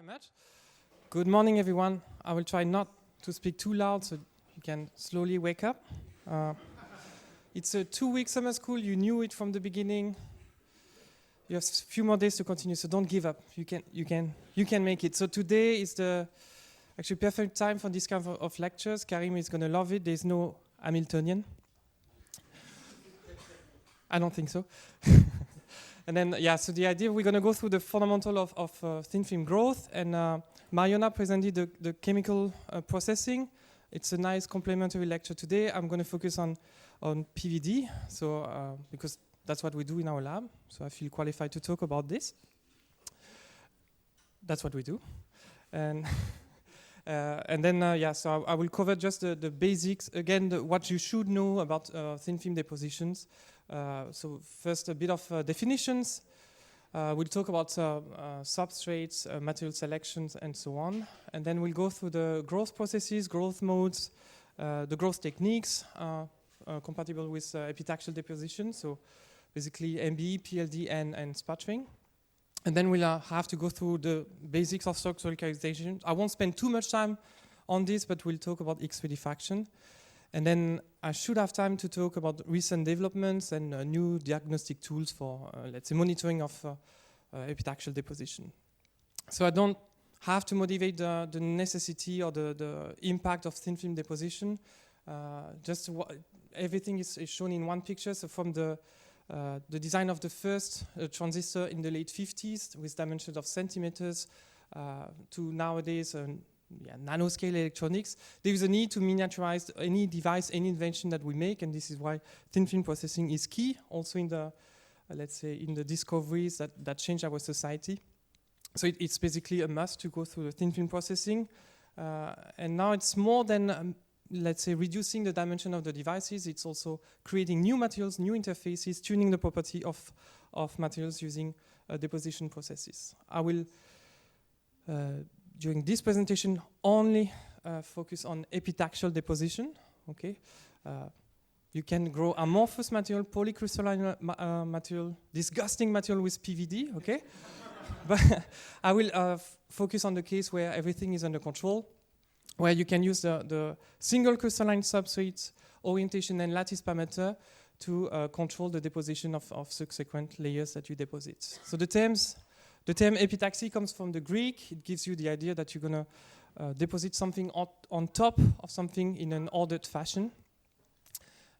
much. Good morning, everyone. I will try not to speak too loud so you can slowly wake up. It's a 2-week summer school. You knew it from the beginning. You have a few more days to continue, so don't give up. You can make it. So today is the actually perfect time for this kind of lectures. Karim is going to love it. There's no Hamiltonian. I don't think so. And then, so the idea, we're going to go through the fundamental of thin film growth. And Mariona presented the chemical processing. It's a nice complementary lecture today. I'm going to focus on PVD, so because that's what we do in our lab. So I feel qualified to talk about this. That's what we do. And then, so I will cover just the basics. Again, what you should know about thin film depositions. So first, a bit of definitions. We'll talk about substrates, material selections, and so on. And then we'll go through the growth processes, growth modes, the growth techniques compatible with epitaxial deposition. So basically MBE, PLD, and sputtering. And then we'll have to go through the basics of structural characterization. I won't spend too much time on this, but we'll talk about X-ray diffraction. And then I should have time to talk about recent developments and new diagnostic tools for, let's say, monitoring of epitaxial deposition. So I don't have to motivate the necessity or the impact of thin film deposition. Everything is shown in one picture. So from the design of the first transistor in the late 50s with dimensions of centimeters to nowadays nanoscale electronics, there is a need to miniaturize any device, any invention that we make, and this is why thin film processing is key, also in the, let's say, in the discoveries that change our society. So it's basically a must to go through the thin film processing. And now it's more than, let's say, reducing the dimension of the devices. It's also creating new materials, new interfaces, tuning the property of materials using deposition processes. I will during this presentation, only focus on epitaxial deposition. Okay, you can grow amorphous material, polycrystalline material, disgusting material with PVD. Okay, but I will focus on the case where everything is under control, where you can use the single crystalline substrates, orientation, and lattice parameter to control the deposition of subsequent layers that you deposit. So the term epitaxy comes from the Greek. It gives you the idea that you're going to deposit something on top of something in an ordered fashion.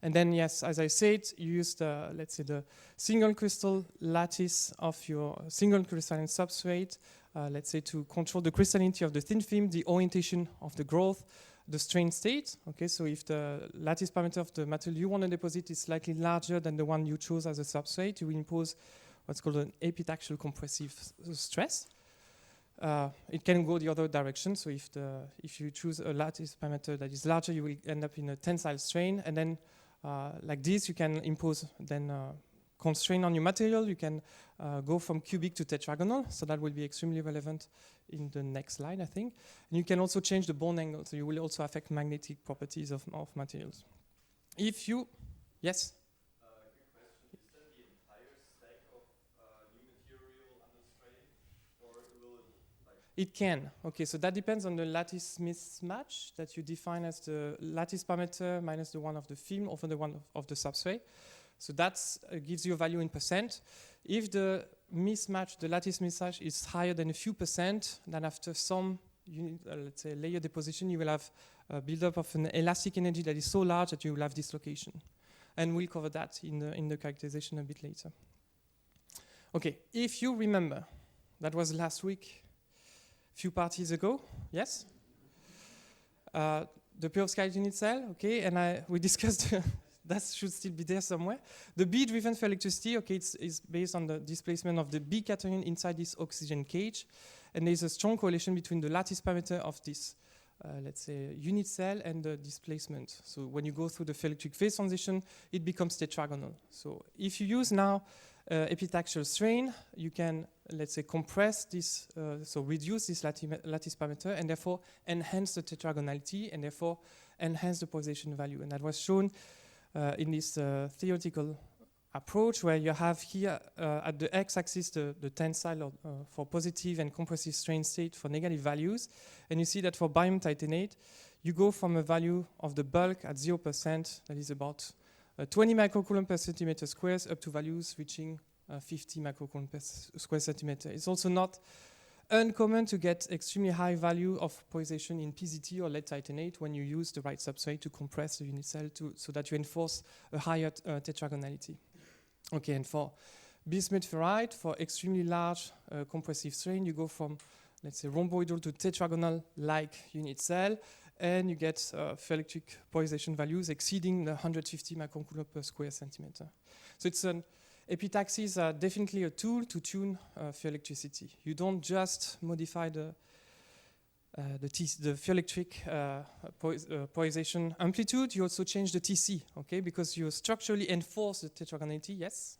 And then, yes, as I said, you use let's say, the single crystal lattice of your single crystalline substrate, let's say, to control the crystallinity of the thin film, the orientation of the growth, the strain state. Okay, so if the lattice parameter of the material you want to deposit is slightly larger than the one you chose as a substrate, you will impose what's called an epitaxial compressive stress. It can go the other direction. So if you choose a lattice parameter that is larger, you will end up in a tensile strain. And then, like this, you can impose then constraint on your material. You can go from cubic to tetragonal. So that will be extremely relevant in the next slide, I think. And you can also change the bond angle. So you will also affect magnetic properties of materials. If you, yes? It can. Okay, so that depends on the lattice mismatch that you define as the lattice parameter minus the one of the film over the one of the substrate. So that gives you a value in percent. If the mismatch, the lattice mismatch is higher than a few percent, then after some let's say layer deposition, you will have a buildup of an elastic energy that is so large that you will have dislocation. And we'll cover that in the characterization a bit later. Okay, if you remember, that was last week, few parties ago, yes? The perovskite unit cell, okay, and we discussed, that should still be there somewhere. The B-driven for electricity, okay, it's based on the displacement of the B cation inside this oxygen cage, and there's a strong correlation between the lattice parameter of this, let's say, unit cell and the displacement. So when you go through the electric phase transition, it becomes tetragonal. So if you use now epitaxial strain, you can, let's say, compress this, so reduce this lattice parameter, and therefore enhance the tetragonality, and therefore enhance the polarization value. And that was shown in this theoretical approach where you have here at the x-axis the tensile for positive and compressive strain state for negative values. And you see that for barium titanate, you go from a value of the bulk at 0%, that is about 20 microcoulomb per centimeter squares, up to values reaching 50 microcoulomb per square centimeter. It's also not uncommon to get extremely high value of polarization in PZT or lead titanate when you use the right substrate to compress the unit cell so that you enforce a higher tetragonality. Okay, and for bismuth ferrite, for extremely large compressive strain, you go from, let's say, rhomboidal to tetragonal-like unit cell, and you get ferroelectric polarization values exceeding the 150 microcoulomb per square centimeter. So it's an epitaxy is definitely a tool to tune ferroelectricity. You don't just modify the ferroelectric polarization amplitude, you also change the TC, okay, because you structurally enforce the tetragonality, yes?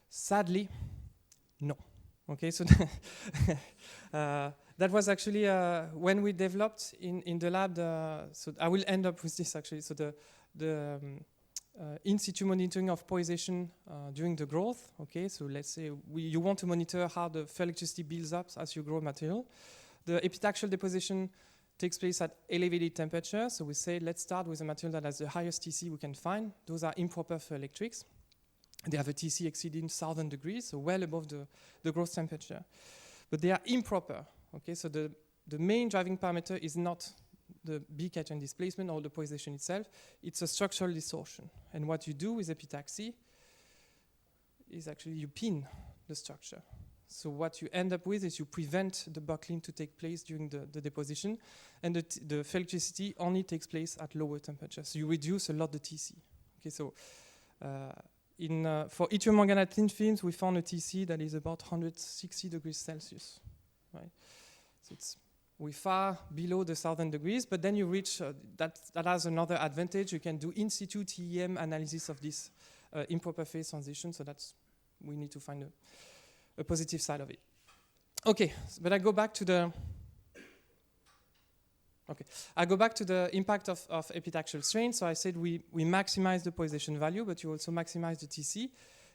Sadly, no. Okay, so that was actually when we developed in the lab, so I will end up with this actually, so the in-situ monitoring of polarization during the growth. Okay, so let's say you want to monitor how the ferroelectricity builds up as you grow material. The epitaxial deposition takes place at elevated temperature. So we say let's start with a material that has the highest TC we can find. Those are improper ferroelectrics. They have a TC exceeding 1,000 degrees, so well above the growth temperature. But they are improper. Okay, so the main driving parameter is not the B cation displacement or the polarization itself, it's a structural distortion. And what you do with epitaxy is actually you pin the structure. So what you end up with is you prevent the buckling to take place during the deposition, and the ferroelectricity only takes place at lower temperatures. So you reduce a lot the TC. Okay, so for yttrium manganate thin films, we found a TC that is about 160 degrees Celsius, right? So we're far below the 1,000 degrees, but then you reach, that has another advantage. You can do in-situ TEM analysis of this improper phase transition, so we need to find a positive side of it. Okay, but I go back to the impact of epitaxial strain. So I said we maximize the polarization value, but you also maximize the TC.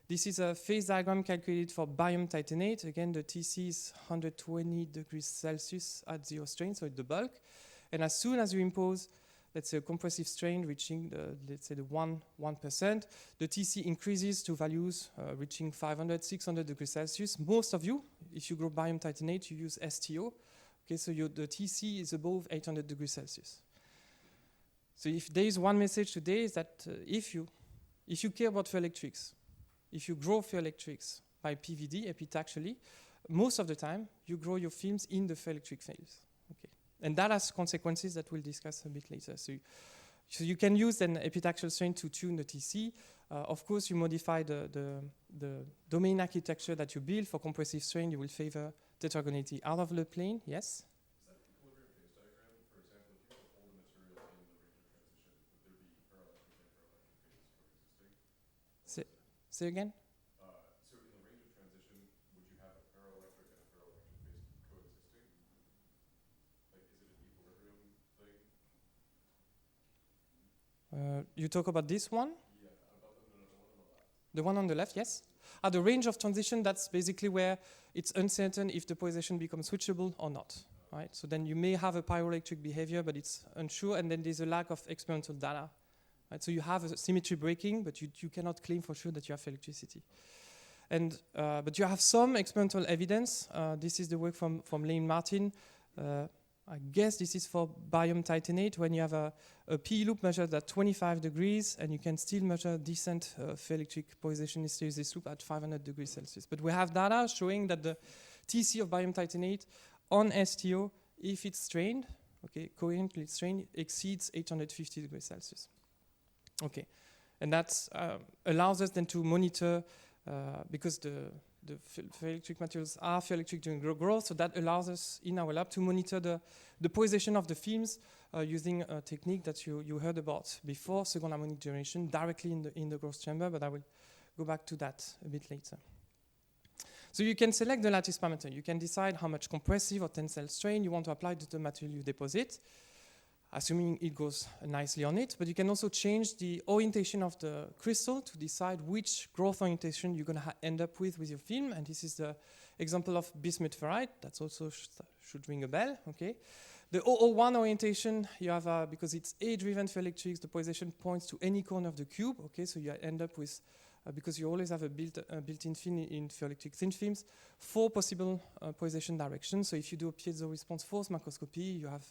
This is a phase diagram calculated for barium titanate. Again, the TC is 120 degrees Celsius at 0 strain, so it's the bulk. And as soon as you impose, let's say, a compressive strain reaching let's say the 1%, the TC increases to values reaching 500, 600 degrees Celsius. Most of you, if you grow barium titanate, you use STO. Okay, so the TC is above 800 degrees Celsius. So if there is one message today, is that if you care about ferroelectrics, if you grow ferroelectrics by PVD epitaxially, most of the time you grow your films in the ferroelectric phase. Okay, and that has consequences that we'll discuss a bit later. So you can use an epitaxial strain to tune the TC. Of course, you modify the domain architecture that you build. For compressive strain, you will favor tetragonality out of the plane. Yes? Is that the equilibrium phase diagram? For example, if you were to hold a material in the range of transition, would there be ferroelectric and ferroelectric phases coexisting? Say again? So in the range of transition, would you have a ferroelectric and a ferroelectric phase coexisting? Like, is it an equilibrium thing? You talk about this one? Yeah, about the one on the left. The one on the left, yes. The range of transition, that's basically where it's uncertain if the polarization becomes switchable or not. Right? So then you may have a pyroelectric behavior, but it's unsure, and then there's a lack of experimental data. Right? So you have a symmetry breaking, but you cannot claim for sure that you have electricity. And but you have some experimental evidence. This is the work from Lane Martin. I guess this is for barium titanate, when you have a PE loop measured at 25 degrees, and you can still measure decent ferroelectric polarization hysteresis loop at 500 degrees Celsius. But we have data showing that the TC of barium titanate on STO, if it's strained, okay, coherently strained, exceeds 850 degrees Celsius. Okay, and that allows us then to monitor, because the ferroelectric materials are ferroelectric during growth, so that allows us in our lab to monitor the polarization of the films using a technique that you heard about before, second harmonic generation, directly in the growth chamber, but I will go back to that a bit later. So you can select the lattice parameter. You can decide how much compressive or tensile strain you want to apply to the material you deposit. assuming it goes nicely on it. But you can also change the orientation of the crystal to decide which growth orientation you're going to end up with your film. And this is the example of bismuth ferrite. That's also should ring a bell. Okay. The 001 orientation, you have, because it's A-driven ferroelectrics, the polarization points to any corner of the cube. Okay, so you end up with, because you always have a built-in fin in ferroelectric thin films, 4 possible polarization directions. So if you do a piezo response force microscopy, you have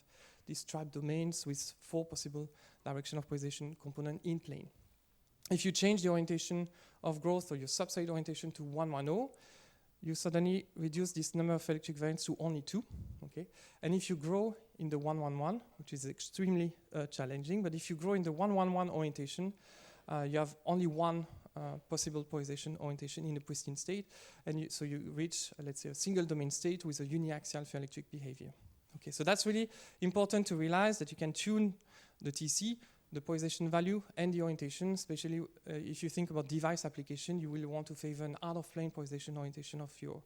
these striped domains with 4 possible direction of polarization component in plane. If you change the orientation of growth or your substrate orientation to 110, you suddenly reduce this number of electric variants to only 2. Okay? And if you grow in the 111, which is extremely challenging, but if you grow in the 111 orientation, you have only 1 possible polarization orientation in the pristine state, and so you reach, let's say, a single domain state with a uniaxial ferroelectric behavior. Okay, so that's really important to realize that you can tune the TC, the polarization value, and the orientation, especially if you think about device application, you will want to favor an out-of-plane polarization orientation of your,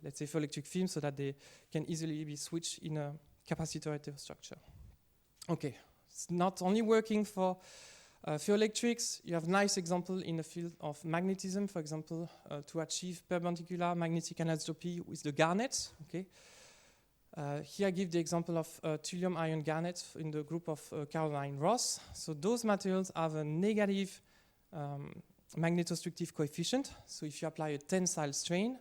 let's say, ferroelectric film so that they can easily be switched in a capacitor structure. Okay, it's not only working for ferroelectrics, you have nice example in the field of magnetism, for example, to achieve perpendicular magnetic anisotropy with the garnets. Okay. Here I give the example of thulium ion garnet in the group of Caroline Ross. So those materials have a negative magnetostrictive coefficient. So if you apply a tensile strain,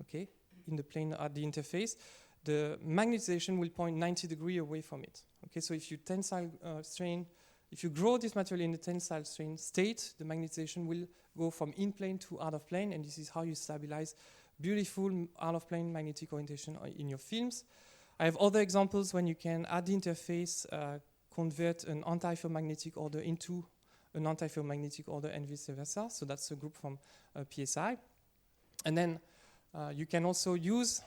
okay, in the plane at the interface, the magnetization will point 90 degrees away from it. Okay, so if you tensile strain, if you grow this material in the tensile strain state, the magnetization will go from in plane to out of plane, and this is how you stabilize beautiful out-of-plane magnetic orientation in your films. I have other examples when you can, at the interface, convert an antiferromagnetic order into an antiferromagnetic order and vice versa. So that's a group from PSI. And then you can also use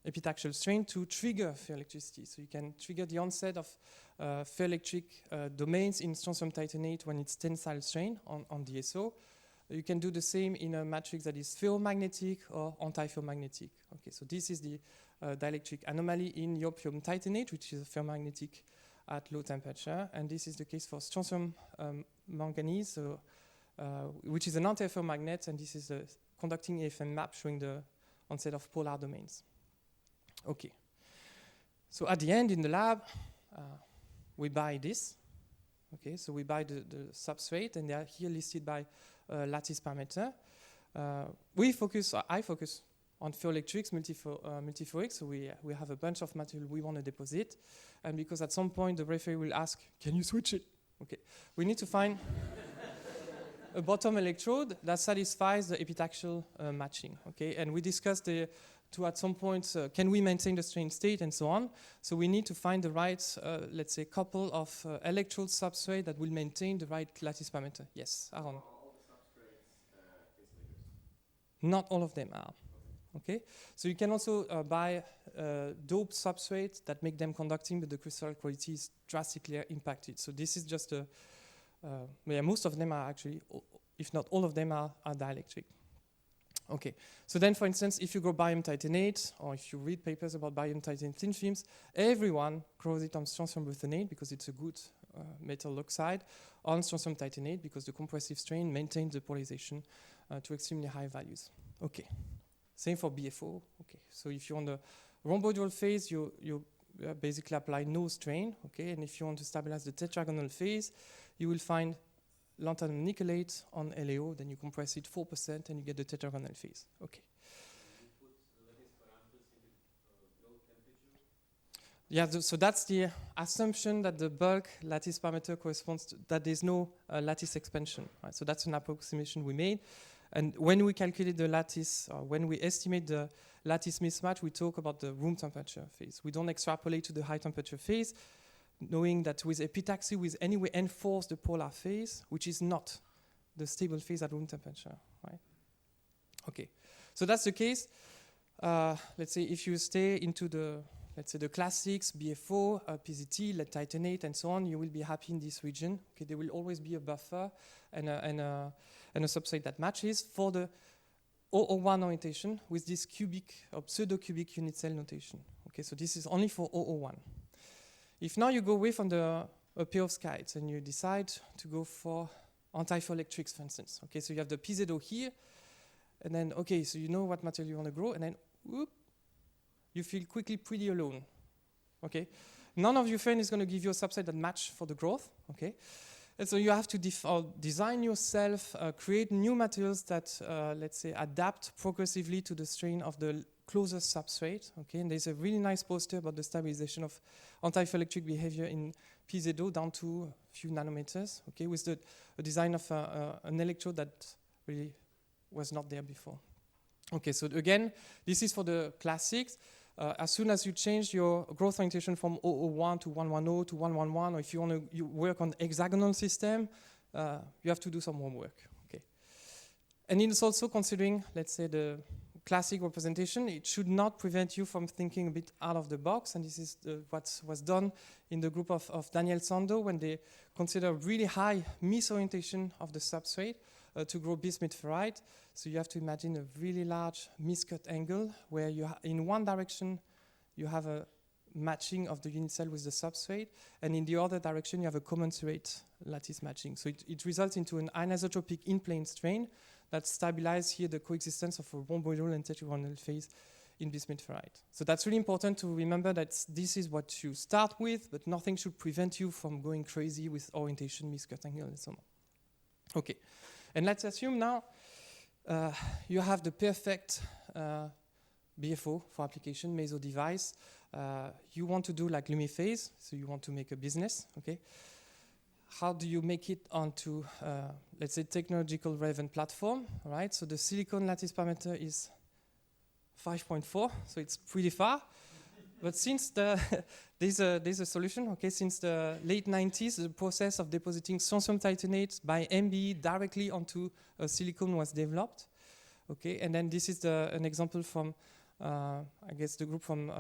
epitaxial strain to trigger ferroelectricity. So you can trigger the onset of ferroelectric domains in strontium titanate when it's tensile strain on DSO. You can do the same in a matrix that is ferromagnetic or antiferromagnetic. Okay, so this is the dielectric anomaly in iopium titanate, which is ferromagnetic at low temperature, and this is the case for strontium manganese, so, which is an antiferromagnet, and this is a conducting AFM map showing the onset of polar domains. Okay, so at the end in the lab, we buy this. Okay, so we buy the substrate, and they are here listed by lattice parameter. I focus on ferroelectrics, multiphorics, so we have a bunch of material we want to deposit, and because at some point the referee will ask, can you switch it? Okay, we need to find a bottom electrode that satisfies the epitaxial matching, okay, and we discussed at some point, can we maintain the strain state and so on, so we need to find the right, let's say, couple of electrode substrate that will maintain the right lattice parameter. Yes, Aaron? Not all of them are. Okay, so you can also buy doped substrates that make them conducting, but the crystal quality is drastically impacted. So this is just most of them are actually, if not all of them are dielectric. Okay, so then for instance, if you grow barium titanate, or if you read papers about barium titanate thin films, everyone grows it on strontium ruthenate because it's a good metal oxide, on strontium titanate because the compressive strain maintains the polarization to extremely high values. Okay, same for BFO. Okay, so if you're on the rhomboidal phase, you basically apply no strain. Okay, and if you want to stabilize the tetragonal phase, you will find lanthanum nickelate on LAO, then you compress it 4% and you get the tetragonal phase. Okay. You put lattice parameters in the low temperature? Yeah, so that's the assumption that the bulk lattice parameter corresponds to, that there's no lattice expansion. Right? So that's an approximation we made. And when we calculate the lattice, when we estimate the lattice mismatch, we talk about the room temperature phase. We don't extrapolate to the high temperature phase, knowing that with epitaxy, we anyway enforce the polar phase, which is not the stable phase at room temperature, right? Okay, so that's the case. Let's say if you stay into the, let's say the classics, BFO, PZT, lead titanate, and so on, you will be happy in this region. Okay, there will always be a buffer and a substrate that matches for the 001 orientation with this cubic or pseudo-cubic unit cell notation. Okay, so this is only for 001. if now you go away from a perovskite and you decide to go for antiferroelectrics, for instance. Okay, so you have the piezo here, and then, okay, so you know what material you want to grow, and then, whoop, you feel quickly pretty alone. Okay, none of your friends is going to give you a substrate that match for the growth. Okay, and so you have to design yourself, create new materials that, let's say, adapt progressively to the strain of the closest substrate. Okay, and there's a really nice poster about the stabilization of antiferroelectric behavior in piezo down to a few nanometers. Okay, with the design of an electrode that really was not there before. Okay, so again, this is for the classics. As soon as you change your growth orientation from 001 to 110 to 111, or if you want to work on hexagonal system, you have to do some homework. Okay, and it's also considering, let's say, the classic representation. It should not prevent you from thinking a bit out of the box, and this is what was done in the group of Daniel Sando when they consider really high misorientation of the substrate to grow bismuth ferrite. So you have to imagine a really large miscut angle where you in one direction you have a matching of the unit cell with the substrate, and in the other direction you have a commensurate lattice matching. So it results into an anisotropic in-plane strain that stabilizes here the coexistence of a rhomboidal and tetrahedral phase in bismuth ferrite. So that's really important to remember that this is what you start with, but nothing should prevent you from going crazy with orientation, miscut angle, and so on. Okay, and let's assume now you have the perfect BFO for application, meso device. You want to do like Lumiphase, so you want to make a business, okay? How do you make it onto, let's say, technological relevant platform, right? So the silicon lattice parameter is 5.4, so it's pretty far. But since there's a solution, okay? Since the late 90s, the process of depositing strontium titanate by MBE directly onto silicon was developed, okay? And then this is an example from, I guess, the group from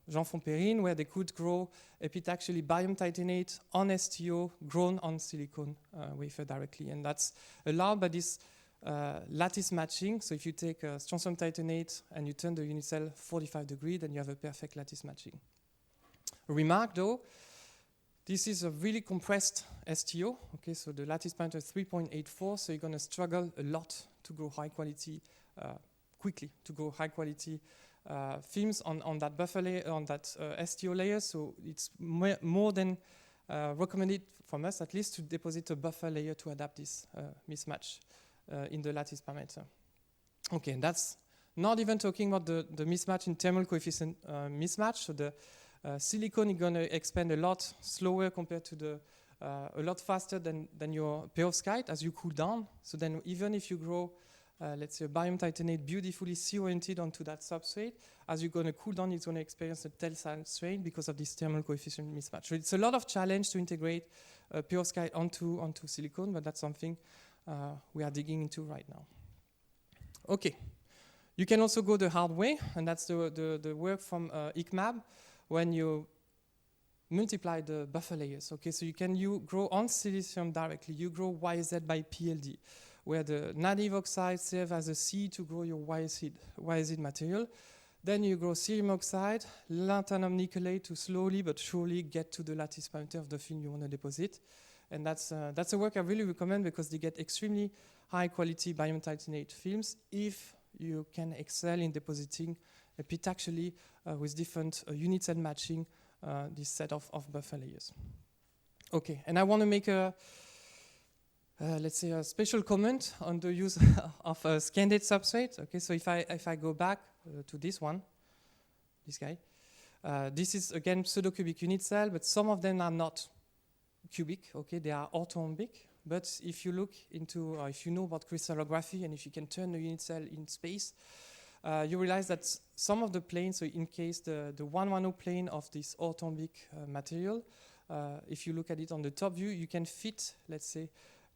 Jean Fontperrin, where they could grow epitaxially barium titanate on STO grown on silicon wafer directly, and that's allowed by this lattice matching. So if you take strontium titanate and you turn the unit cell 45 degrees, then you have a perfect lattice matching. A remark though, this is a really compressed STO. Okay, so the lattice parameter is 3.84, so you're going to struggle a lot to grow high quality, quickly to grow high quality films on that buffer layer, on that STO layer. So it's more than recommended from us, at least, to deposit a buffer layer to adapt this mismatch in the lattice parameter. Okay, and that's not even talking about the mismatch in thermal coefficient mismatch. So the silicon is going to expand a lot slower compared to a lot faster than your perovskite as you cool down. So then even if you grow, let's say, a barium titanate beautifully C-oriented onto that substrate, as you're going to cool down, it's going to experience a tensile strain because of this thermal coefficient mismatch. So it's a lot of challenge to integrate perovskite onto silicon, but that's something we are digging into right now. Okay, you can also go the hard way, and that's the work from ICMAB when you multiply the buffer layers. Okay, so you grow on silicium directly. You grow YZ by PLD, where the native oxide serves as a seed to grow your YZ material. Then you grow cerium oxide, lanthanum nickelate to slowly but surely get to the lattice parameter of the film you want to deposit. And that's a work I really recommend because they get extremely high quality barium titanate films if you can excel in depositing epitaxially with different unit cell matching this set of buffer layers. Okay, and I want to make let's say a special comment on the use of a scanded substrate. Okay, so if I go back to this one, this guy, this is again pseudo-cubic unit cell, but some of them are not cubic. Okay, they are orthorhombic. But if you look into, if you know about crystallography, and if you can turn the unit cell in space, you realize that some of the planes, so in case the 110 plane of this orthorhombic material, if you look at it on the top view, you can fit, let's say,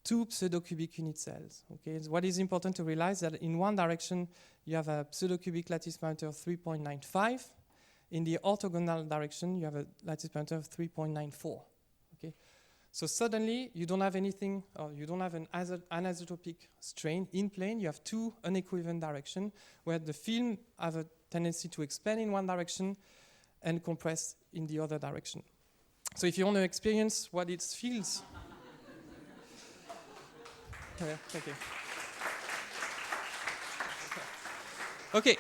2 pseudo-cubic unit cells. Okay, so what is important to realize that in one direction you have a pseudo-cubic lattice parameter of 3.95. In the orthogonal direction you have a lattice parameter of 3.94. Okay, so suddenly you don't have anything, or you don't have an anisotropic strain in plane. You have 2 unequivalent directions where the film have a tendency to expand in one direction and compress in the other direction. So if you want to experience what it feels, okay. Okay,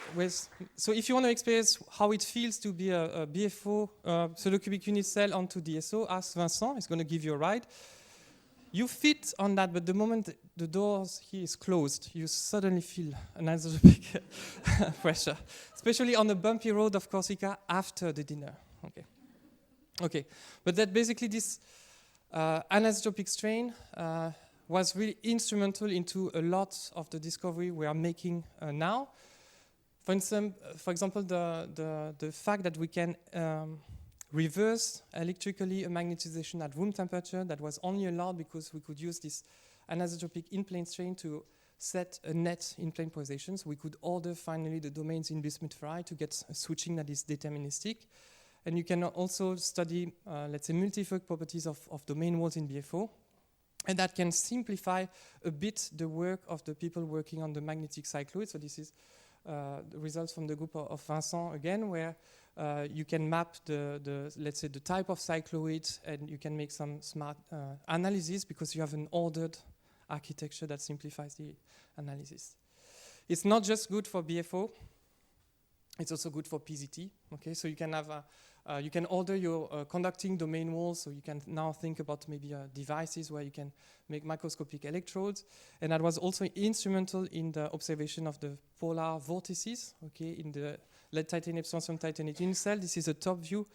so if you want to experience how it feels to be a BFO pseudo-cubic unit cell onto DSO, ask Vincent. He's going to give you a ride. You fit on that, but the moment the doors here is closed, you suddenly feel an isotopic pressure, especially on the bumpy road of Corsica after the dinner. Okay, but that basically this anisotropic strain was really instrumental into a lot of the discovery we are making now. For example, the fact that we can reverse electrically a magnetization at room temperature that was only allowed because we could use this anisotropic in-plane strain to set a net in-plane polarization. So we could order finally the domains in bismuth ferrite to get a switching that is deterministic. And you can also study, let's say, multifunctional properties of domain walls in BFO. And that can simplify a bit the work of the people working on the magnetic cycloid. So this is the results from the group of Vincent again, where you can map let's say, the type of cycloid, and you can make some smart analysis because you have an ordered architecture that simplifies the analysis. It's not just good for BFO, it's also good for PZT. Okay, so you can have you can order your conducting domain walls, so you can now think about maybe devices where you can make microscopic electrodes, and that was also instrumental in the observation of the polar vortices. Okay, in the lead titanium strontium titanate unit cell, this is a top view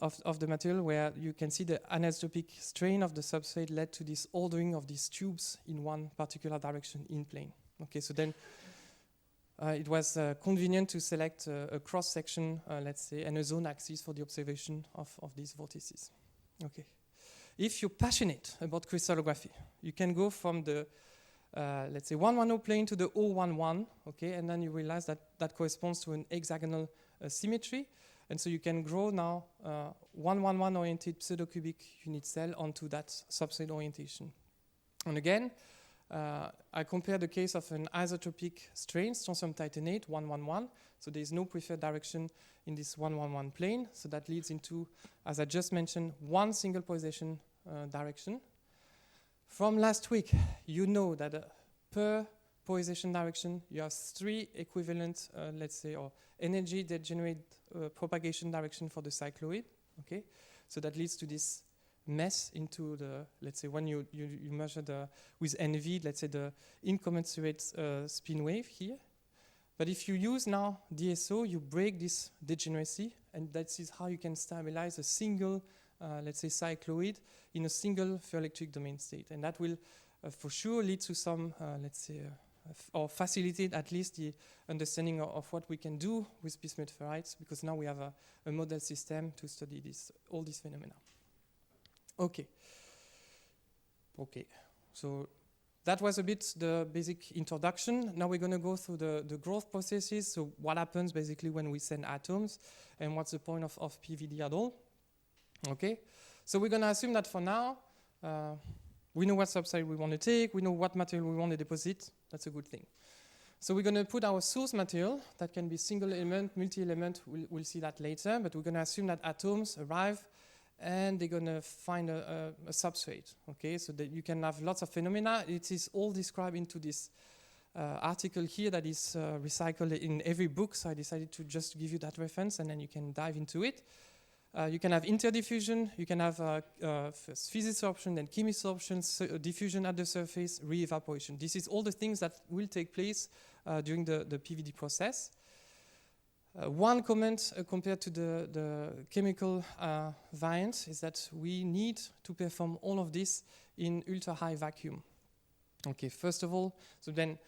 of the material where you can see the anisotropic strain of the substrate led to this ordering of these tubes in one particular direction in plane. Okay, so then it was convenient to select a cross-section, let's say, and a zone axis for the observation of these vortices. Okay. If you're passionate about crystallography, you can go from the, let's say, 110 plane to the 011, okay, and then you realize that that corresponds to an hexagonal symmetry. And so you can grow now 111 oriented pseudo-cubic unit cell onto that substrate orientation. And again, I compare the case of an isotropic strain, strontium titanate 111. So there is no preferred direction in this 111 plane. So that leads into, as I just mentioned, one single polarization direction. From last week, you know that per polarization direction, you have three equivalent, let's say, or energy that generate propagation direction for the cycloid. Okay, so that leads to this mess into the, let's say, when you measure with NV, let's say the incommensurate spin wave here. But if you use now DSO, you break this degeneracy, and that is how you can stabilize a single, let's say, cycloid in a single ferroelectric domain state. And that will for sure lead to some, let's say, or facilitate at least the understanding of what we can do with bismuth ferrites, because now we have a model system to study all these phenomena. Okay. So that was a bit the basic introduction. Now we're going to go through the growth processes. So what happens basically when we send atoms, and what's the point of PVD at all? Okay. So we're going to assume that for now, we know what substrate we want to take. We know what material we want to deposit. That's a good thing. So we're going to put our source material. That can be single element, multi-element. We'll see that later. But we're going to assume that atoms arrive and they're going to find a substrate. Okay, so that you can have lots of phenomena. It is all described into this article here that is recycled in every book. So I decided to just give you that reference, and then you can dive into it. You can have interdiffusion. You can have physics sorption, then chemical sorption, diffusion at the surface, re-evaporation. This is all the things that will take place during the PVD process. One comment compared to the chemical variant is that we need to perform all of this in ultra-high vacuum. Okay, first of all, so then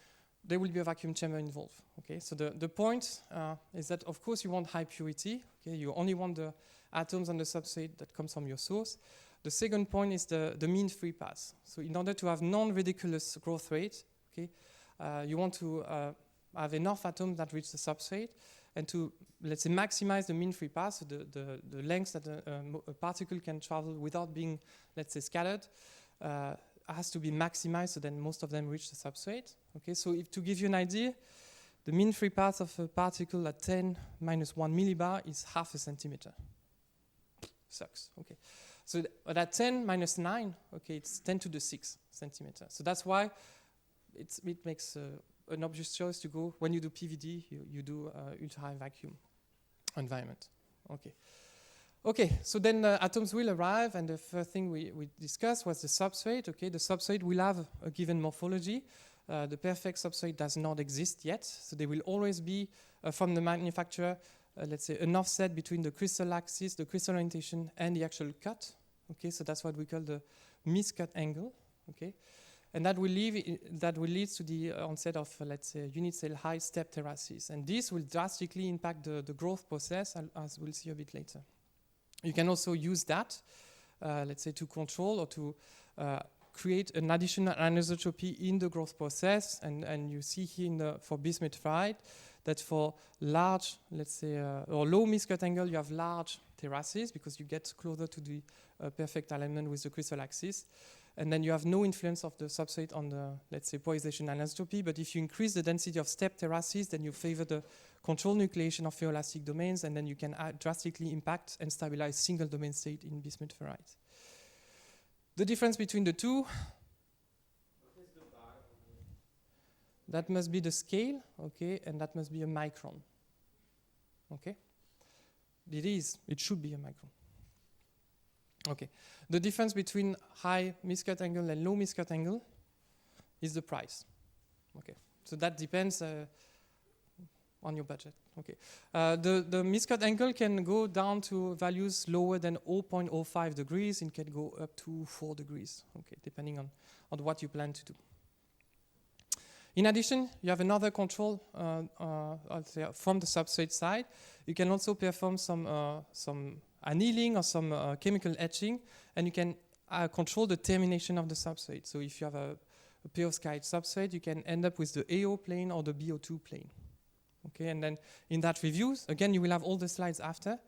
there will be a vacuum chamber involved. Okay, so the point is that, of course, you want high purity. Okay, you only want the atoms on the substrate that comes from your source. The second point is the mean free path. So in order to have non-ridiculous growth rate, okay, you want to have enough atoms that reach the substrate, and to, let's say, maximize the mean free path, so the length that a particle can travel without being, let's say, scattered, has to be maximized, so then most of them reach the substrate. Okay, so to give you an idea, the mean free path of a particle at 10 - 1 millibar is half a centimeter. sucks. Okay, so but at 10 minus 9, okay, it's 10 to the 6 centimeter. So that's why it makes an obvious choice to go, when you do PVD, you do ultra high vacuum environment. Okay. Okay, so then atoms will arrive, and the first thing we discussed was the substrate. Okay, the substrate will have a given morphology. The perfect substrate does not exist yet, so there will always be, from the manufacturer, let's say, an offset between the crystal axis, the crystal orientation, and the actual cut. Okay, so that's what we call the miscut angle. Okay, and that will lead to the onset of, let's say, unit cell high step terraces, and this will drastically impact the growth process, as we'll see a bit later. You can also use that, let's say, to control or to create an additional anisotropy in the growth process. And you see here for bismuth ferrite that for large, let's say, or low miscut angle, you have large terraces because you get closer to the perfect alignment with the crystal axis. And then you have no influence of the substrate on the, let's say, polarization anisotropy. But if you increase the density of step terraces, then you favor the control nucleation of ferroelastic domains, and then you can drastically impact and stabilize single domain state in bismuth ferrite. The difference between the two, that must be the scale, okay, and that must be a micron. Okay? It should be a micron. Okay. The difference between high miscut angle and low miscut angle is the price. Okay. So that depends on your budget. Okay. The miscut angle can go down to values lower than 0.05 degrees. It can go up to 4 degrees. Okay, depending on what you plan to do. In addition, you have another control from the substrate side. You can also perform some annealing or some chemical etching, and you can control the termination of the substrate. So if you have a perovskite substrate, you can end up with the AO plane or the BO2 plane. Okay, and then in that review, again, you will have all the slides after.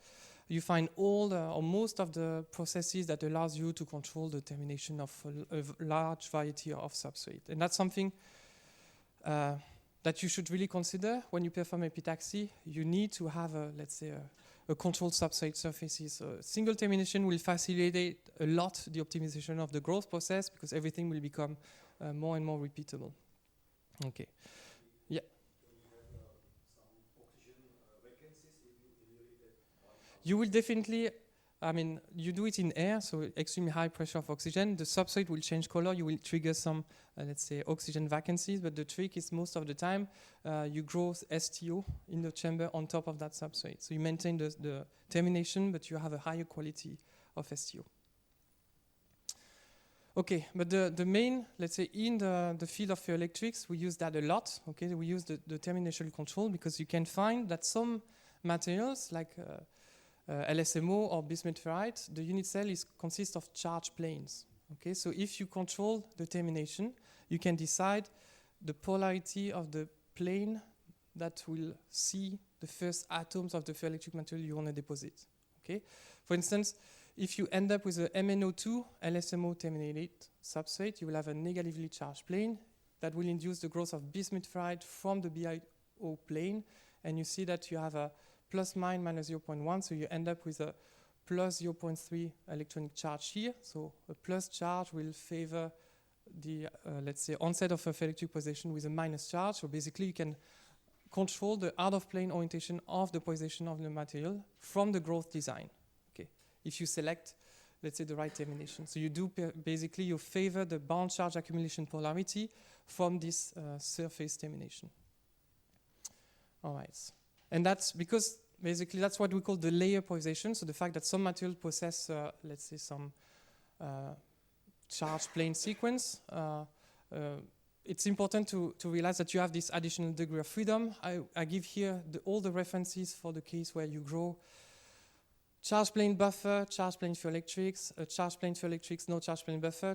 You find all or most of the processes that allows you to control the termination of a large variety of substrate. And that's something that you should really consider when you perform epitaxy. You need to have, let's say, a controlled substrate surfaces. Single termination will facilitate a lot the optimization of the growth process because everything will become more and more repeatable. Okay. Yeah. You will definitely, I mean, you do it in air, so extremely high pressure of oxygen. The substrate will change color. You will trigger some, let's say, oxygen vacancies. But the trick is most of the time, you grow STO in the chamber on top of that substrate. So you maintain the termination, but you have a higher quality of STO. Okay, but the main, let's say, in the field of ferroelectrics, we use that a lot. Okay, we use the termination control because you can find that some materials, like LSMO or bismuth ferrite, the unit cell consists of charge planes. Okay, so if you control the termination, you can decide the polarity of the plane that will see the first atoms of the ferroelectric material you want to deposit. Okay, for instance, if you end up with a MnO2 LSMO terminated substrate, you will have a negatively charged plane that will induce the growth of bismuth ferrite from the BiO plane, and you see that you have a plus minus 0.1, so you end up with a plus 0.3 electronic charge here. So a plus charge will favor the, let's say, onset of a ferroelectric position with a minus charge. So basically you can control the out-of-plane orientation of the position of the material from the growth design, okay, if you select, let's say, the right termination. So you do, basically, you favor the bound charge accumulation polarity from this surface termination. All right. And that's because basically that's what we call the layer polarization. So the fact that some materials possess, let's say, some charge plane sequence. It's important to realize that you have this additional degree of freedom. I give here all the references for the case where you grow charge plane buffer, charge plane ferroelectrics, charge plane ferroelectrics, no charge plane buffer,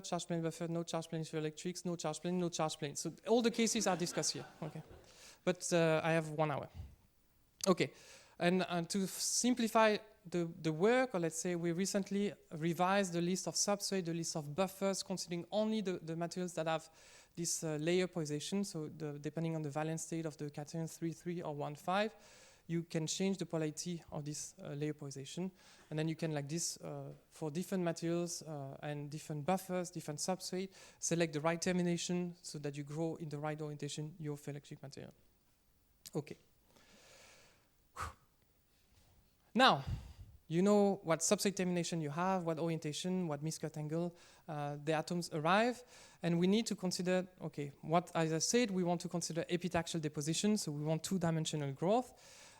no charge plane ferroelectrics, no charge plane, no charge plane. So all the cases are discussed here. Okay, but I have 1 hour. Okay, and to simplify the work, or let's say we recently revised the list of substrates, the list of buffers, considering only the materials that have this layer polarization. So depending on the valence state of the cation 3,3 or 1,5, you can change the polarity of this layer polarization. And then you can, like this, for different materials and different buffers, different substrate, select the right termination so that you grow in the right orientation your ferroelectric material. Okay. Now, you know what substrate termination you have, what orientation, what miscut angle, the atoms arrive, and we need to consider, okay, what, as I said, we want to consider epitaxial deposition, so we want two-dimensional growth,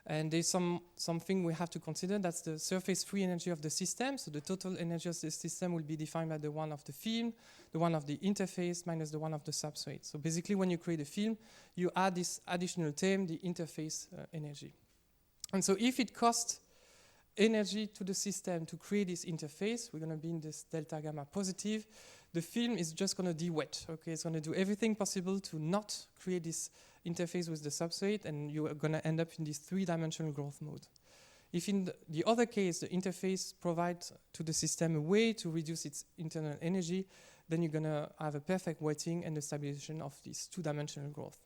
and there's something we have to consider, that's the surface free energy of the system, so the total energy of the system will be defined by the one of the film, the one of the interface, minus the one of the substrate. So basically, when you create a film, you add this additional term, the interface energy. And so if it costs energy to the system to create this interface, we're going to be in this delta gamma positive, the film is just going to de-wet. Okay, it's going to do everything possible to not create this interface with the substrate, and you are going to end up in this three-dimensional growth mode. If in the other case, the interface provides to the system a way to reduce its internal energy, then you're going to have a perfect wetting and the stabilization of this two-dimensional growth.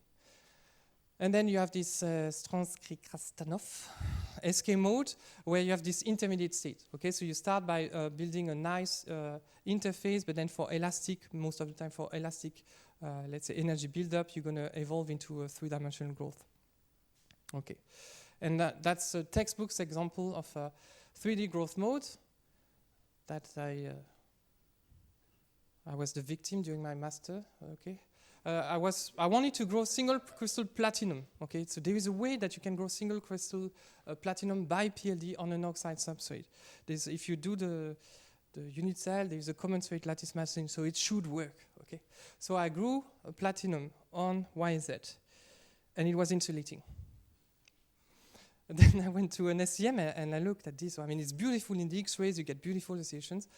And then you have this Stransky-Krastanov SK mode, where you have this intermediate state. Okay, so you start by building a nice interface, but then for elastic, most of the time for elastic, let's say energy buildup, you're going to evolve into a three-dimensional growth. Okay, and that's a textbook example of a 3D growth mode that I was the victim during my master. Okay. I wanted to grow single crystal platinum. Okay, so there is a way that you can grow single crystal platinum by PLD on an oxide substrate. If you do the unit cell, there is a commensurate lattice matching, so it should work. Okay, so I grew a platinum on YZ, and it was insulating. And then I went to an SEM and I looked at this. I mean, it's beautiful in the X-rays. You get beautiful oscillations,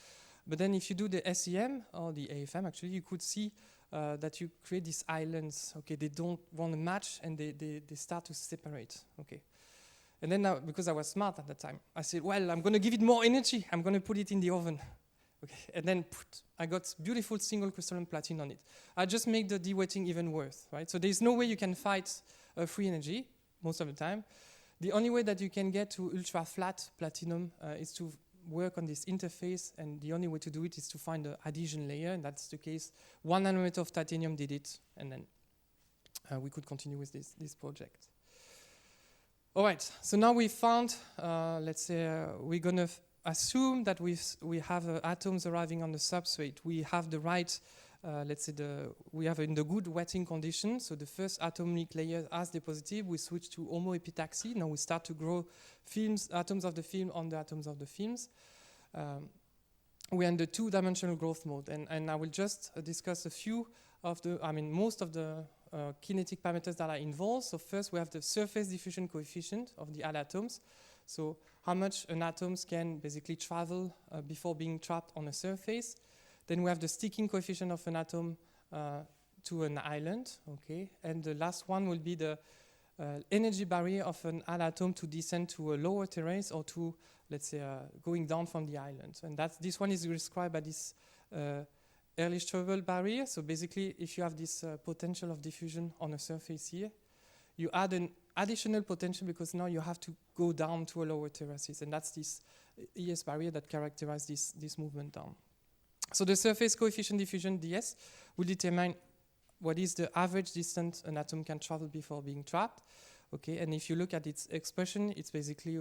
but then if you do the SEM or the AFM, actually, you could see that you create these islands. Okay, they don't want to match, and they start to separate. Okay, and then now, because I was smart at the time, I said, well, I'm going to give it more energy. I'm going to put it in the oven. Okay, and then I got beautiful single crystalline platinum on it. I just make the de-wetting even worse, right? So there's no way you can fight free energy most of the time. The only way that you can get to ultra flat platinum is to work on this interface, and the only way to do it is to find the adhesion layer, and that's the case. 1 nanometer of titanium did it, and then we could continue with this project. All right, so now we found, let's say, we're going to assume that we have atoms arriving on the substrate. We have the right, let's say, we have in the good wetting condition, so the first atomic layer as the positive, we switch to homoepitaxy. Now we start to grow films, atoms of the film on the atoms of the films. We're in the two-dimensional growth mode, and I will just discuss a few of most of the kinetic parameters that are involved. So first we have the surface diffusion coefficient of the atoms. So how much an atom can basically travel before being trapped on a surface. Then we have the sticking coefficient of an atom to an island, okay? And the last one will be the energy barrier of an atom to descend to a lower terrace or to, let's say, going down from the island. And this one is described by this Ehrlich-Strobel barrier. So basically, if you have this potential of diffusion on a surface here, you add an additional potential because now you have to go down to a lower terraces. And that's this ES barrier that characterizes this movement down. So the surface coefficient diffusion, ds, will determine what is the average distance an atom can travel before being trapped. Okay, and if you look at its expression, it's basically,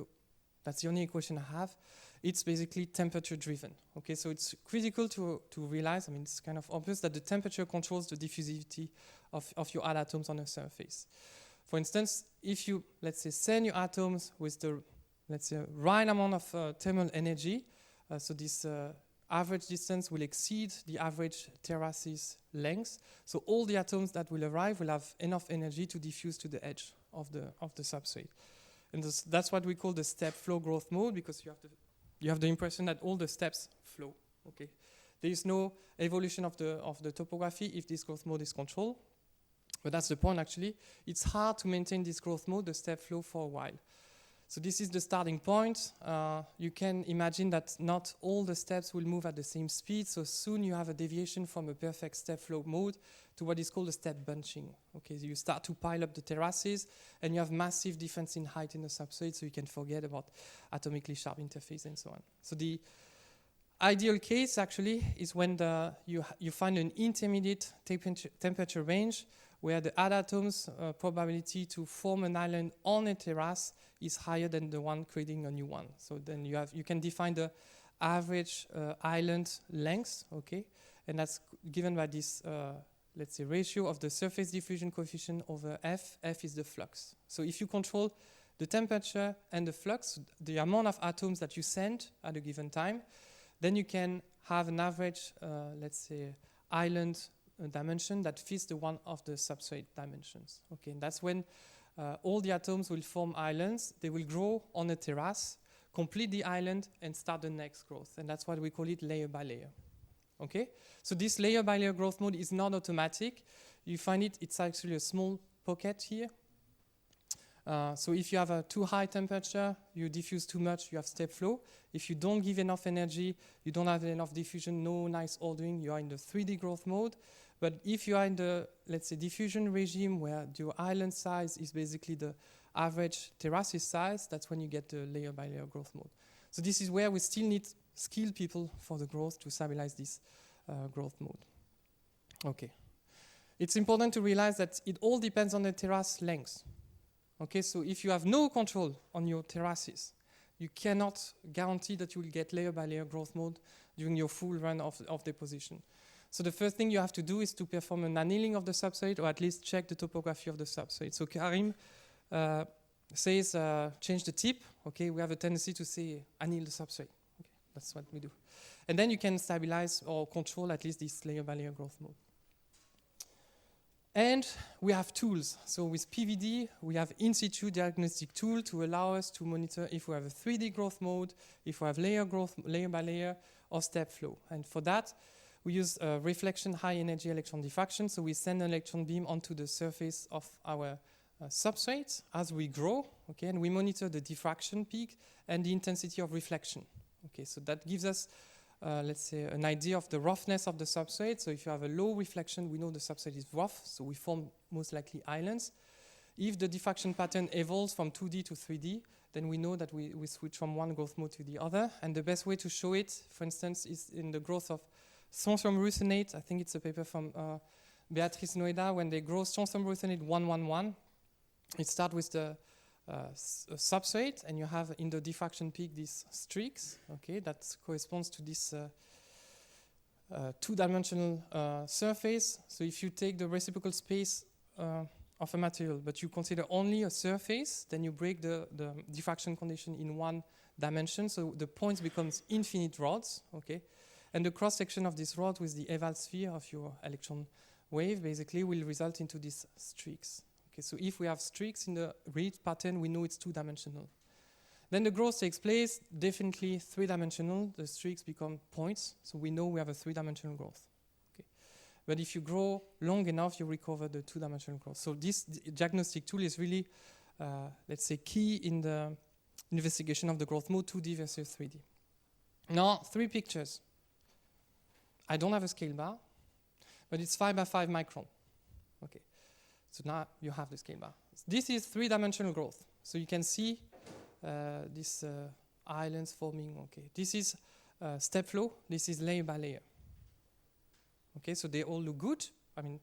that's the only equation I have, it's basically temperature driven. Okay, so it's critical to realize, it's kind of obvious that the temperature controls the diffusivity of your atoms on a surface. For instance, if you, let's say, send your atoms with the, let's say, right amount of thermal energy, so this average distance will exceed the average terrace's length. So all the atoms that will arrive will have enough energy to diffuse to the edge of the substrate. And that's what we call the step flow growth mode, because you have the impression that all the steps flow. Okay, there is no evolution of the topography if this growth mode is controlled. But that's the point, actually. It's hard to maintain this growth mode, the step flow, for a while. So this is the starting point. You can imagine that not all the steps will move at the same speed, so soon you have a deviation from a perfect step flow mode to what is called a step bunching. Okay, so you start to pile up the terraces, and you have massive difference in height in the substrate, so you can forget about atomically sharp interface and so on. So the ideal case actually is when you find an intermediate temperature range where the add atoms probability to form an island on a terrace is higher than the one creating a new one. So then you can define the average island length, okay, and that's given by this let's say ratio of the surface diffusion coefficient over F. F is the flux. So if you control the temperature and the flux, the amount of atoms that you send at a given time, then you can have an average, let's say, island dimension that fits the one of the substrate dimensions. Okay, and that's when all the atoms will form islands. They will grow on a terrace, complete the island, and start the next growth. And that's why we call it layer by layer. Okay, so this layer by layer growth mode is not automatic. You find it's actually a small pocket here. So if you have a too high temperature, you diffuse too much, you have step flow. If you don't give enough energy, you don't have enough diffusion, no nice ordering, you are in the 3D growth mode. But if you are in the, let's say, diffusion regime where your island size is basically the average terraces size, that's when you get the layer by layer growth mode. So this is where we still need skilled people for the growth to stabilize this growth mode. Okay. It's important to realize that it all depends on the terrace length. Okay, so if you have no control on your terraces, you cannot guarantee that you will get layer by layer growth mode during your full run of deposition. So the first thing you have to do is to perform an annealing of the substrate, or at least check the topography of the substrate. So Karim says change the tip. Okay, we have a tendency to say anneal the substrate. Okay, that's what we do. And then you can stabilize or control at least this layer by layer growth mode. And we have tools. So with PVD, we have Institut diagnostic tool to allow us to monitor if we have a 3D growth mode, if we have layer by layer, or step flow. And for that, we use reflection high energy electron diffraction. So we send an electron beam onto the surface of our substrate as we grow, okay, and we monitor the diffraction peak and the intensity of reflection. Okay, so that gives us let's say, an idea of the roughness of the substrate. So if you have a low reflection, we know the substrate is rough, so we form most likely islands. If the diffraction pattern evolves from 2D to 3D, then we know that we switch from one growth mode to the other. And the best way to show it, for instance, is in the growth of strontium rutheniate. I think it's a paper from Beatrice Noeda. When they grow strontium rutheniate 111, it starts with the substrate, and you have in the diffraction peak these streaks, okay, that corresponds to this two-dimensional surface. So if you take the reciprocal space of a material, but you consider only a surface, then you break the diffraction condition in one dimension, so the points becomes infinite rods, okay, and the cross-section of this rod with the eval sphere of your electron wave basically will result into these streaks. Okay, so if we have streaks in the read pattern, we know it's two-dimensional. Then the growth takes place, definitely three-dimensional. The streaks become points, so we know we have a three-dimensional growth. Okay. But if you grow long enough, you recover the two-dimensional growth. So this diagnostic tool is really, let's say, key in the investigation of the growth mode, 2D versus 3D. Now, 3 pictures. I don't have a scale bar, but it's 5 by 5 micron. Okay. So now you have the scale bar. This is 3-dimensional growth. So you can see these islands forming. Okay, this is step flow. This is layer by layer. Okay, so they all look good. I mean,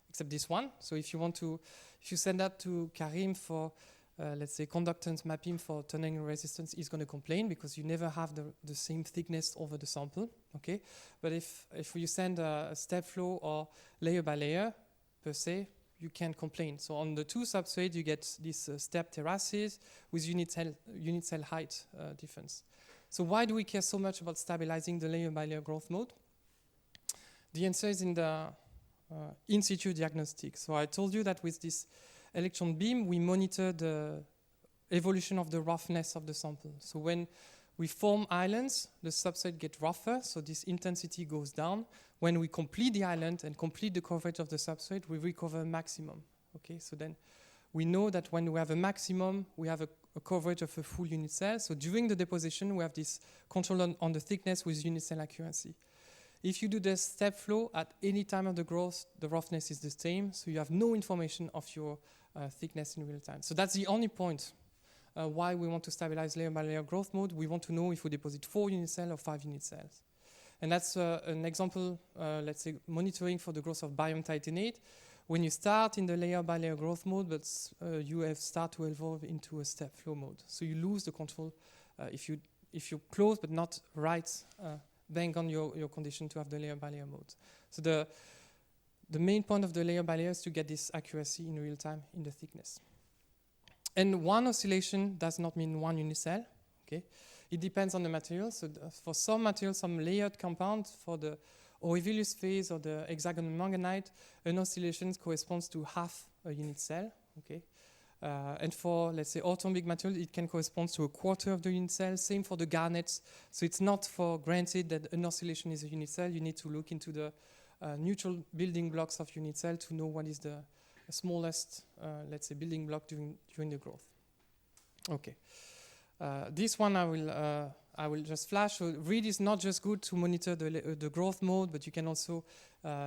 except this one. So if you send that to Karim for, let's say, conductance mapping for tunneling resistance, he's going to complain because you never have the same thickness over the sample. Okay, but if you send a step flow or layer by layer per se, you can't complain. So on the 2 substrates, you get these step terraces with unit cell height difference. So why do we care so much about stabilizing the layer by layer growth mode? The answer is in the in-situ diagnostic. So I told you that with this electron beam, we monitor the evolution of the roughness of the sample. So when we form islands, the substrate gets rougher, so this intensity goes down. When we complete the island and complete the coverage of the substrate, we recover maximum. Okay, so then we know that when we have a maximum, we have a a coverage of a full unit cell. So during the deposition, we have this control on the thickness with unit cell accuracy. If you do the step flow at any time of the growth, the roughness is the same, so you have no information of your thickness in real time. So that's the only point why we want to stabilize layer by layer growth mode. We want to know if we deposit 4 unit cells or 5 unit cells. And that's an example, let's say, monitoring for the growth of biome titanate. When you start in the layer by layer growth mode, but you have start to evolve into a step flow mode. So you lose the control if you close but not right bang on your condition to have the layer by layer mode. So the main point of the layer by layer is to get this accuracy in real time in the thickness. And one oscillation does not mean one unit cell. Okay, it depends on the material. So for some materials, some layered compounds, for the Aurelius phase or the hexagonal manganite, an oscillation corresponds to half a unit cell. Okay. And for, let's say, orthombic material, it can correspond to a quarter of the unit cell. Same for the garnets. So it's not for granted that an oscillation is a unit cell. You need to look into the neutral building blocks of unit cell to know what is the smallest, let's say, building block during the growth. Okay. This one I will just flash. So read is not just good to monitor the growth mode, but you can also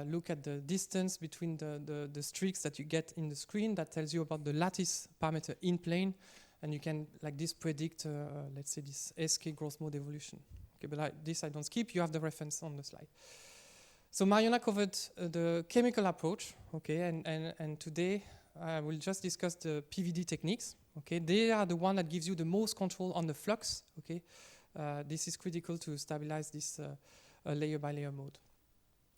look at the distance between the streaks that you get in the screen. That tells you about the lattice parameter in plane, and you can, like this, predict, let's say, this SK growth mode evolution. Okay, but this I don't skip. You have the reference on the slide. So Mariana covered the chemical approach, okay, and today I will just discuss the PVD techniques. Okay, they are the one that gives you the most control on the flux. Okay, this is critical to stabilize this layer by layer mode.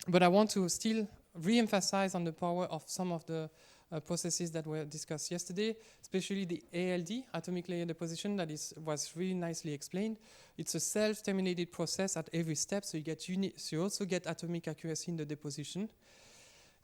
But I want to still re-emphasize on the power of some of the processes that were discussed yesterday, especially the ALD, atomic layer deposition, that was really nicely explained. It's a self-terminated process at every step, so you also get atomic accuracy in the deposition.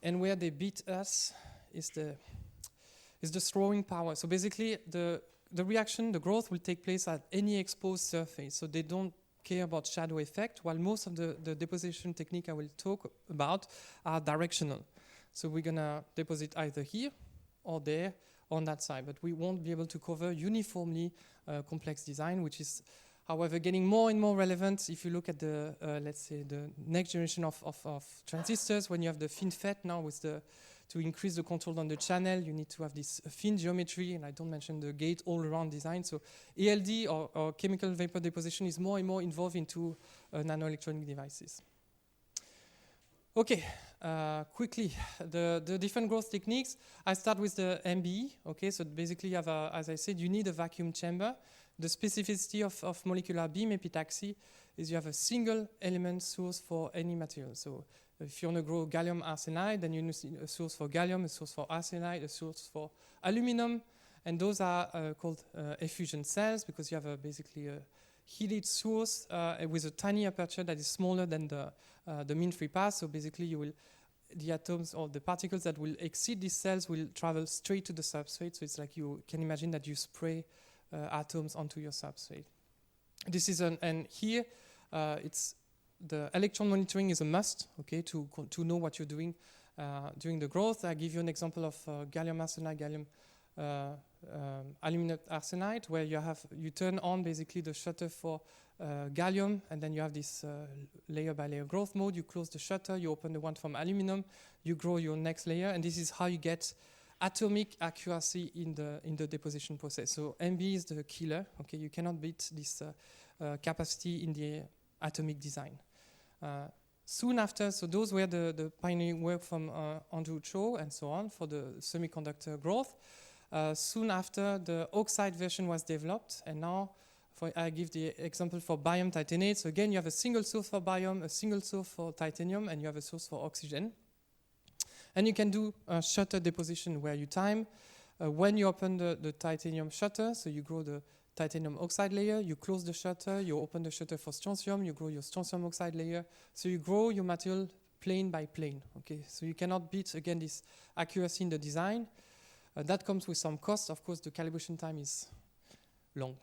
And where they beat us is the throwing power. So basically, the reaction, the growth will take place at any exposed surface. So they don't care about shadow effect, while most of the deposition technique I will talk about are directional. So we're gonna deposit either here or there on that side, but we won't be able to cover uniformly complex design, which is, however, getting more and more relevant if you look at the, let's say, the next generation of transistors. When you have the FinFET now with to increase the control on the channel, you need to have this fin geometry, and I don't mention the gate all-around design. So ALD or chemical vapor deposition is more and more involved into nanoelectronic devices. Okay, quickly, the different growth techniques. I start with the MBE. Okay, so basically you have, as I said, you need a vacuum chamber. The specificity of molecular beam epitaxy is you have a single element source for any material. So if you want to grow gallium arsenide, then you need a source for gallium, a source for arsenide, a source for aluminum, and those are called effusion cells because you have basically a heated source with a tiny aperture that is smaller than the mean free path. So basically, the atoms or the particles that will exceed these cells will travel straight to the substrate. So it's like you can imagine that you spray atoms onto your substrate. This is and here it's the electron monitoring is a must, okay, to know what you're doing during the growth. I give you an example of gallium arsenide, gallium aluminum arsenide, where you turn on basically the shutter for gallium, and then you have this layer by layer growth mode. You close the shutter, you open the one from aluminum, you grow your next layer, and this is how you get atomic accuracy in the deposition process. So MB is the killer. Okay, you cannot beat this capacity in the atomic design. Soon after, so those were the pioneering work from Andrew Cho and so on for the semiconductor growth. Soon after, the Oxide version was developed, and now I give the example for biome titanate. So again, you have a single source for biome, a single source for titanium, and you have a source for oxygen. And you can do shutter deposition where you time when you open the titanium shutter, so you grow the titanium oxide layer, you close the shutter, you open the shutter for strontium, you grow your strontium oxide layer, so you grow your material plane by plane. Okay, so you cannot beat again this accuracy in the design. That comes with some costs. Of course, the calibration time is long.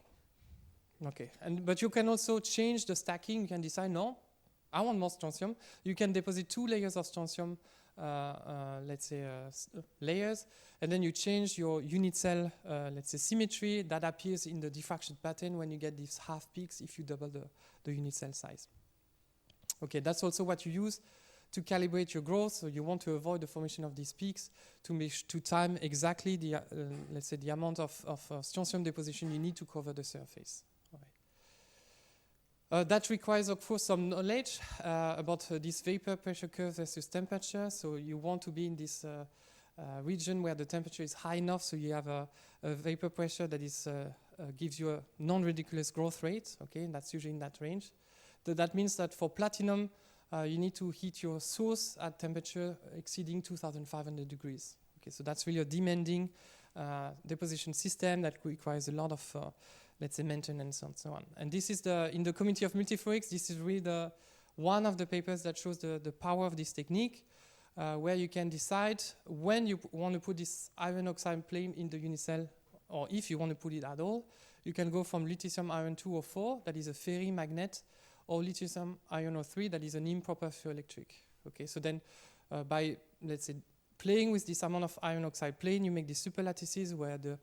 Okay, but you can also change the stacking. You can decide, no, I want more strontium. You can deposit 2 layers of strontium let's say, layers, and then you change your unit cell, let's say, symmetry that appears in the diffraction pattern when you get these half peaks if you double the unit cell size. Okay, that's also what you use to calibrate your growth. So you want to avoid the formation of these peaks to time exactly the, let's say, the amount of strontium deposition you need to cover the surface. That requires, of course, some knowledge about this vapor pressure curve versus temperature. So you want to be in this region where the temperature is high enough, so you have a vapor pressure that is gives you a non-ridiculous growth rate. Okay, and that's usually in that range. That means that for platinum, you need to heat your source at temperature exceeding 2,500 degrees. Okay, so that's really a demanding deposition system that requires a lot of let's say, maintenance and so on. And this is in the community of multifluidics, this is really one of the papers that shows the power of this technique, where you can decide when you want to put this iron oxide plane in the unicell, or if you want to put it at all. You can go from lithium iron 204, that is a ferri magnet, or lithium iron 03, that is an improper ferroelectric. Okay, so then by, let's say, playing with this amount of iron oxide plane, you make these superlattices where the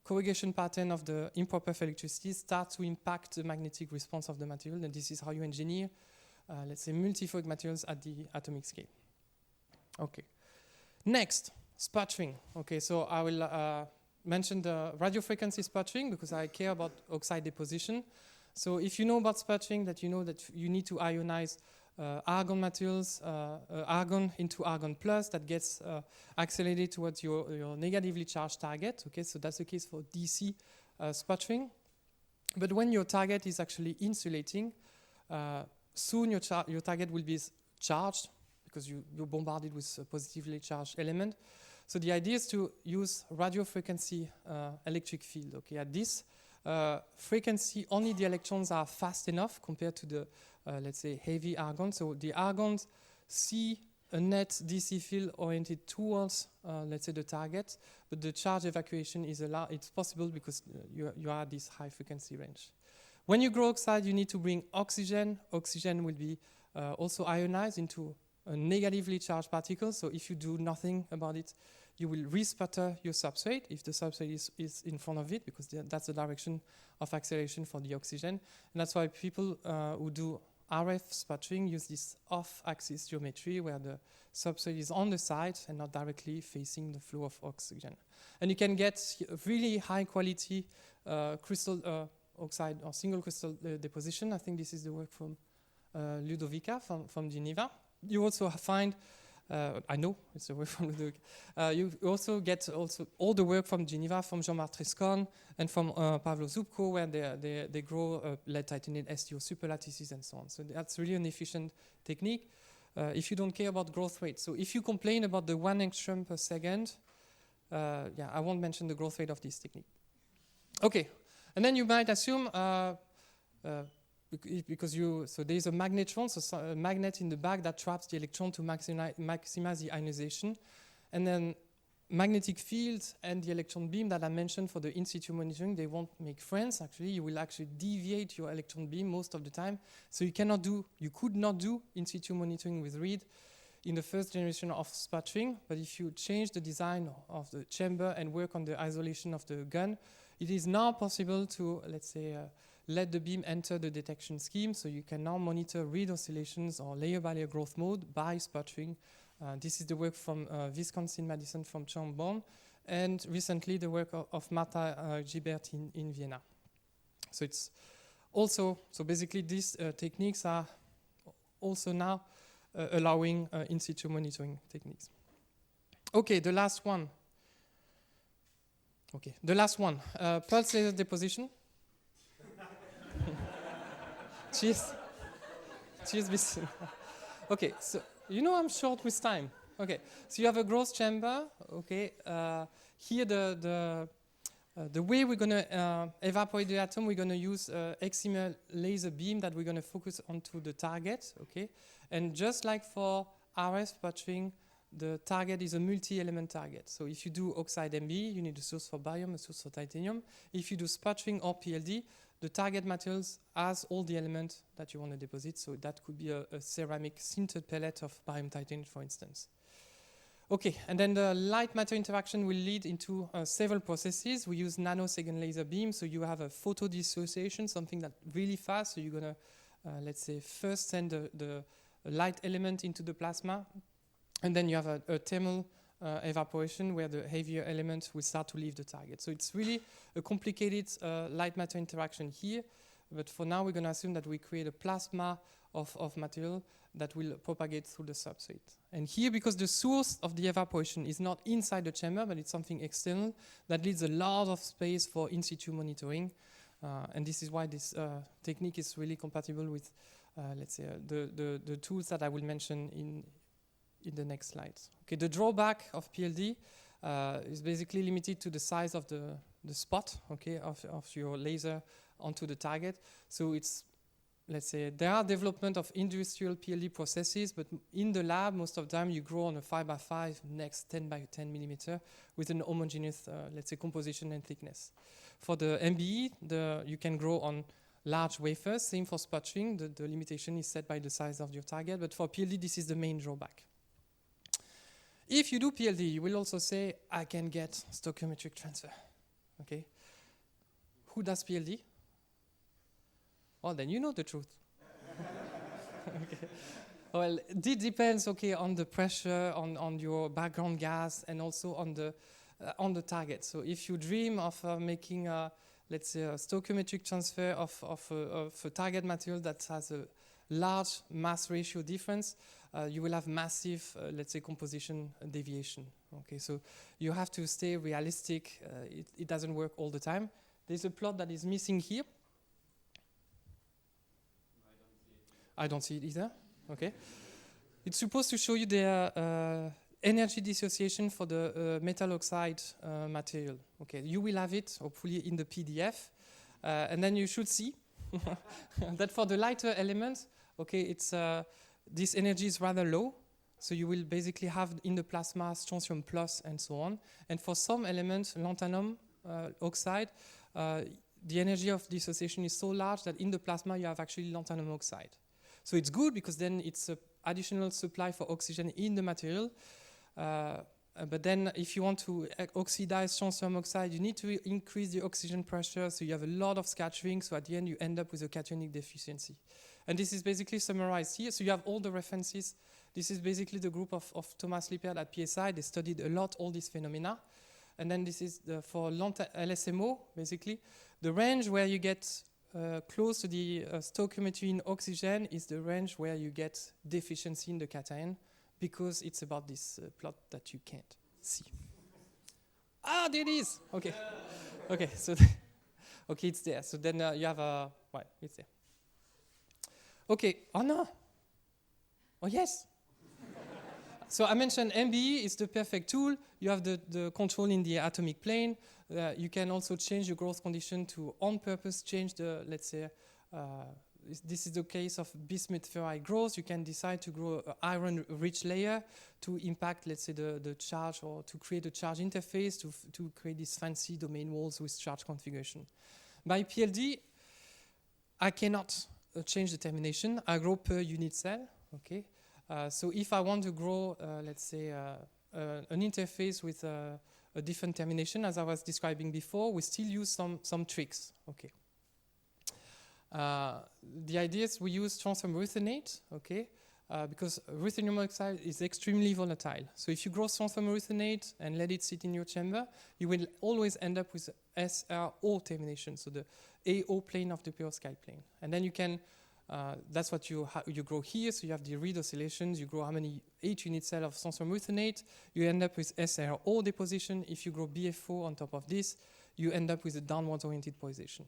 corrugation pattern of the improper electricity starts to impact the magnetic response of the material, and this is how you engineer, let's say, multifluidic materials at the atomic scale. Okay. Next, sputtering. Okay, so I will mention the radiofrequency sputtering because I care about oxide deposition. So if you know about sputtering, that you know that you need to ionize argon materials, argon into argon plus that gets accelerated towards your negatively charged target. Okay, so that's the case for DC sputtering. But when your target is actually insulating, soon your target will be charged because you're bombarded with a positively charged element. So the idea is to use radio frequency electric field. Okay, at this frequency, only the electrons are fast enough compared to the let's say, heavy argon. So the argons see a net DC field oriented towards, let's say, the target, but the charge evacuation is it's possible because you are at this high frequency range. When you grow oxide, you need to bring oxygen. Oxygen will be also ionized into a negatively charged particle. So if you do nothing about it, you will re-sputter your substrate if the substrate is in front of it, because that's the direction of acceleration for the oxygen. And that's why people who do RF sputtering use this off-axis geometry where the substrate is on the side and not directly facing the flow of oxygen. And you can get really high quality crystal oxide or single crystal deposition. I think this is the work from Ludovica from Geneva. You also find, I know it's the work from Ludovica. You also get all the work from Geneva, from Jean-Marc Trescon and from Pavlo Zubko, where they grow lead titanate STO superlattices and so on. So that's really an efficient technique if you don't care about growth rate. So if you complain about the 1 angstrom per second, I won't mention the growth rate of this technique. Okay, and then you might assume, because so there is a magnetron, so a magnet in the back that traps the electron to maximize the ionization, and then magnetic fields and the electron beam that I mentioned for the in-situ monitoring, they won't make friends. Actually, you will actually deviate your electron beam most of the time. So you could not do in-situ monitoring with reed in the first generation of sputtering. But if you change the design of the chamber and work on the isolation of the gun, it is now possible to, let's say, let the beam enter the detection scheme. So you can now monitor reed oscillations or layer by layer growth mode by sputtering. This is the work from Wisconsin-Madison from Chambon, and recently the work of Marta Gibert in Vienna. So it's also, so basically these techniques are also now allowing in situ monitoring techniques. Okay, the last one. Okay, the last one, pulse laser deposition. Cheers. Cheers, Vincent. Okay, so you know I'm short with time. Okay, so you have a growth chamber. Okay, here the way we're going to evaporate the atom, we're going to use excimer laser beam that we're going to focus onto the target. Okay, and just like for RF sputtering, the target is a multi-element target. So if you do oxide MB, you need a source for barium, a source for titanium. If you do sputtering or PLD, the target materials has all the elements that you want to deposit. So that could be a ceramic sintered pellet of barium titanate, for instance. Okay, and then the light-matter interaction will lead into several processes. We use nanosecond laser beam, so you have a photo dissociation, something that really fast. So you're gonna, let's say, first send the light element into the plasma, and then you have a thermal evaporation where the heavier element will start to leave the target. So it's really a complicated light-matter interaction here, but for now we're gonna assume that we create a plasma of material that will propagate through the substrate. And here, because the source of the evaporation is not inside the chamber, but it's something external, that leaves a lot of space for in situ monitoring. And this is why this technique is really compatible with, let's say, the tools that I will mention in the next slides. Okay, the drawback of PLD is basically limited to the size of the spot, okay, of your laser onto the target. So it's, let's say, there are development of industrial PLD processes, but in the lab, most of the time you grow on a 5x5, next 10x10 millimeter with an homogeneous, let's say, composition and thickness. For the MBE, you can grow on large wafers. Same for sputtering. The limitation is set by the size of your target, but for PLD, this is the main drawback. If you do PLD, you will also say, I can get stoichiometric transfer. Okay. Who does PLD? Well, then you know the truth. Okay. Well, it depends, okay, on the pressure, on your background gas, and also on the target. So if you dream of making, let's say, a stoichiometric transfer of a target material that has a large mass ratio difference, you will have massive, let's say, composition deviation. Okay, so you have to stay realistic. It doesn't work all the time. There's a plot that is missing here. I don't see it either. Okay. It's supposed to show you the energy dissociation for the metal oxide material. Okay, you will have it hopefully in the PDF, and then you should see that for the lighter elements, okay, it's this energy is rather low, so you will basically have in the plasma strontium plus and so on. And for some elements, lanthanum oxide, the energy of dissociation is so large that in the plasma you have actually lanthanum oxide. So it's good because then it's an additional supply for oxygen in the material. But then if you want to oxidize strontium oxide, you need to increase the oxygen pressure, so you have a lot of scattering, so at the end you end up with a cationic deficiency. And this is basically summarized here. So you have all the references. This is basically the group of Thomas Lippert at PSI. They studied a lot all these phenomena. And then this is for LSMO, basically. The range where you get close to the stoichiometry in oxygen is the range where you get deficiency in the cation, because it's about this plot that you can't see. Ah, there it is. Okay, okay. So, okay, it's there. So then you have a well, it's there. Okay. Oh no. Oh yes. So I mentioned MBE is the perfect tool. You have the control in the atomic plane. You can also change your growth condition to on purpose change the, let's say, this is the case of bismuth ferrite growth. You can decide to grow an iron-rich layer to impact, let's say, the charge, or to create a charge interface to create these fancy domain walls with charge configuration. By PLD, I cannot change the termination. I grow per unit cell. Okay. So if I want to grow, let's say, an interface with a different termination, as I was describing before, we still use some tricks. Okay. The idea is we use strontium ruthenate, okay, because ruthenium oxide is extremely volatile. So if you grow strontium ruthenate and let it sit in your chamber, you will always end up with SRO termination, so the AO plane of the perovskite plane. And then you can, that's what you grow here, so you have the reed oscillations, you grow how many 8 unit cell of strontium ruthenate, you end up with SRO deposition. If you grow BFO on top of this, you end up with a downwards oriented polarization.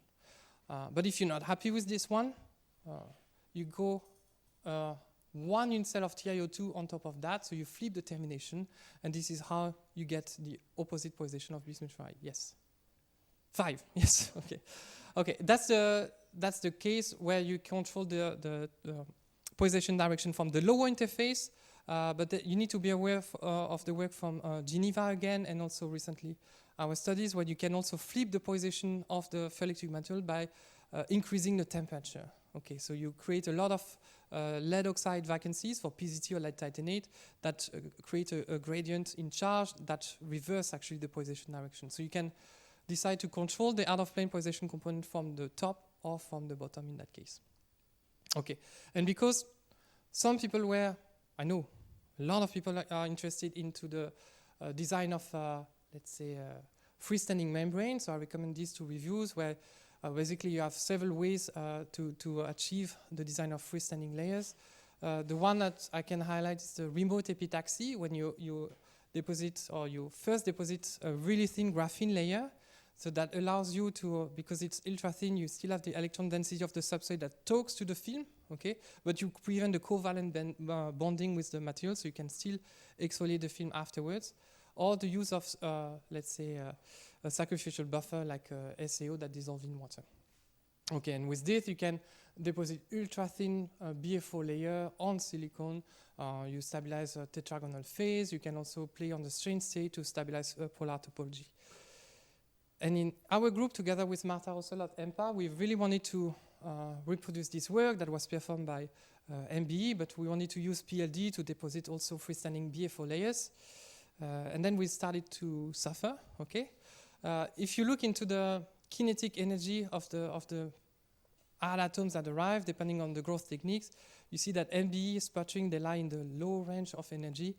But if you're not happy with this one, you go 1 unit cell of TiO2 on top of that, so you flip the termination, and this is how you get the opposite polarization of bismuth ferrite. Yes. 5. Yes. Okay. Okay. That's the case where you control the polarization direction from the lower interface, but you need to be aware of the work from Geneva again, and also recently our studies where you can also flip the polarization of the ferroelectric material by increasing the temperature. Okay, so you create a lot of lead oxide vacancies for PZT or lead titanate that create a gradient in charge that reverse actually the polarization direction. So you can decide to control the out-of-plane polarization component from the top or from the bottom in that case. Okay, and because some people were, I know, a lot of people are interested into the design of, let's say, freestanding membrane. So I recommend these two reviews where basically you have several ways to achieve the design of freestanding layers. The one that I can highlight is the remote epitaxy, when you deposit or you first deposit a really thin graphene layer. So that allows you to, because it's ultra thin, you still have the electron density of the substrate that talks to the film, okay? But you prevent the covalent bonding with the material, so you can still exfoliate the film afterwards. Or the use of, let's say, a sacrificial buffer like SAO that dissolves in water. Okay, and with this you can deposit ultra thin BFO layer on silicon. You stabilize a tetragonal phase. You can also play on the strain state to stabilize polar topology. And in our group, together with Martha Russell at EMPA, we really wanted to reproduce this work that was performed by MBE, but we wanted to use PLD to deposit also freestanding BFO layers. And then we started to suffer, okay? If you look into the kinetic energy of the R atoms that arrive, depending on the growth techniques, you see that MBE sputtering, they lie in the low range of energy.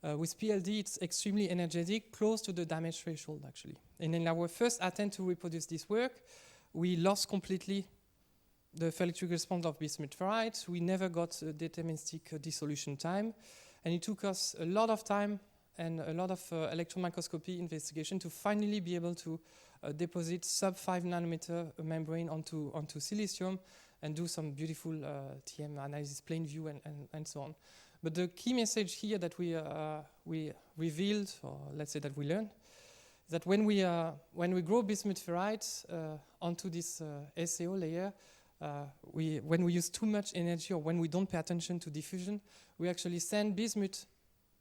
With PLD, it's extremely energetic, close to the damage threshold, actually. And in our first attempt to reproduce this work, we lost completely the ferroelectric response of bismuth ferrite. We never got a deterministic dissolution time. And it took us a lot of time and a lot of electron microscopy investigation to finally be able to deposit sub 5 nanometer membrane onto silicium and do some beautiful TM analysis, plane view, and so on. But the key message here that we revealed, or let's say that we learned, is that when we grow bismuth ferrite onto this SAO layer, when we use too much energy or when we don't pay attention to diffusion, we actually send bismuth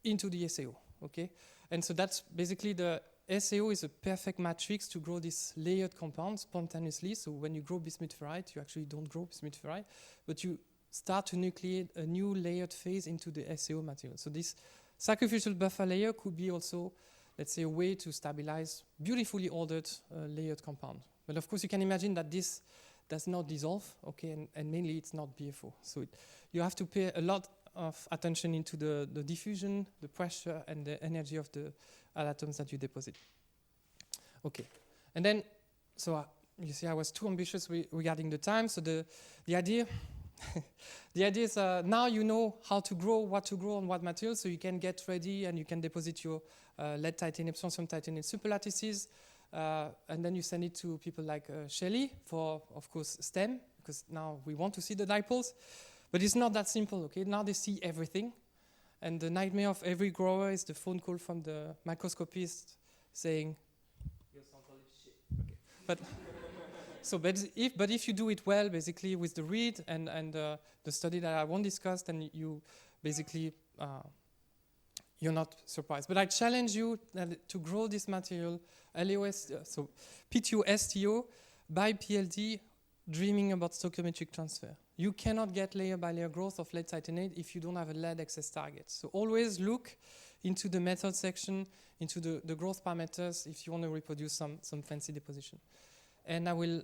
into the SAO. Okay, and so that's basically the SAO is a perfect matrix to grow this layered compound spontaneously. So when you grow bismuth ferrite, you actually don't grow bismuth ferrite, but you start to nucleate a new layered phase into the SAO material. So this sacrificial buffer layer could be also, let's say, a way to stabilize beautifully ordered layered compound. But of course, you can imagine that this does not dissolve, okay, and mainly it's not BFO. So you have to pay a lot of attention into the diffusion, the pressure, and the energy of the atoms that you deposit. Okay, and then, so you see I was too ambitious regarding the time, so the idea the idea is now you know how to grow, what to grow on what material, so you can get ready and you can deposit your lead titanium, strontium titanium superlattices, and then you send it to people like Shelley for, of course, STEM, because now we want to see the dipoles. But it's not that simple, okay? Now they see everything. And the nightmare of every grower is the phone call from the microscopist saying, your sample is shit. Okay. But if you do it well, basically with the read and the study that I won't discuss, then you basically, you're not surprised. But I challenge you to grow this material, LAOS, so P2STO by PLD, dreaming about stoichiometric transfer. You cannot get layer by layer growth of lead titanate if you don't have a lead excess target. So always look into the method section, into the growth parameters if you want to reproduce some fancy deposition. And I will,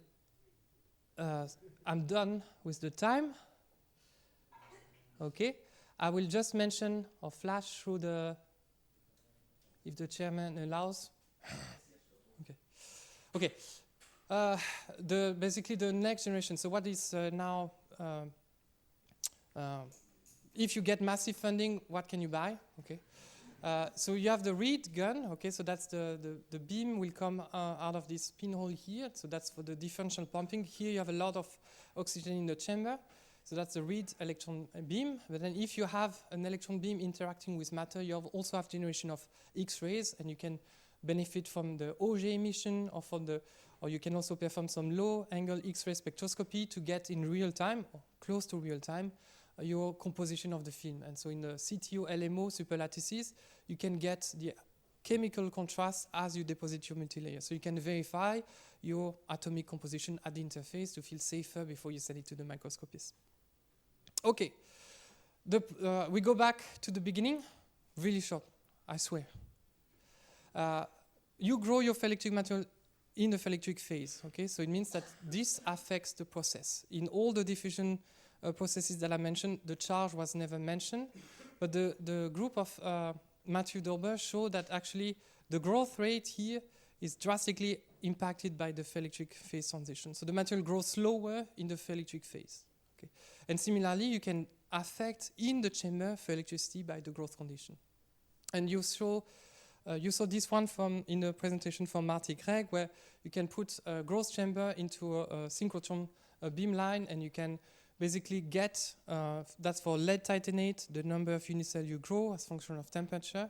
I'm done with the time. Okay, I will just mention or flash through if the chairman allows. Okay. Basically the next generation. So what is now, if you get massive funding, what can you buy? Okay. So you have the reed gun. Okay, so that's the beam will come out of this pinhole here. So that's for the differential pumping. Here you have a lot of oxygen in the chamber. So that's the reed electron beam. But then if you have an electron beam interacting with matter, you also have generation of X-rays, and you can benefit from the Auger emission or you can also perform some low-angle X-ray spectroscopy to get in real time, or close to real time, your composition of the film. And so in the CTO LMO superlattices, you can get the chemical contrast as you deposit your multilayer. So you can verify your atomic composition at the interface to feel safer before you send it to the microscopist. Okay, We go back to the beginning, really short, I swear. You grow your ferroelectric material in the ferroelectric phase, okay? So it means that this affects the process. In all the diffusion processes that I mentioned, the charge was never mentioned, but the group of Matthew Dorber showed that actually the growth rate here is drastically impacted by the ferroelectric phase transition. So the material grows slower in the ferroelectric phase. Okay? And similarly, you can affect in the chamber ferroelectricity by the growth condition. And you saw this one in the presentation from Marty Gregg, where you can put a growth chamber into a synchrotron beam line, and you can basically get, that's for lead titanate, the number of unit cells you grow as function of temperature.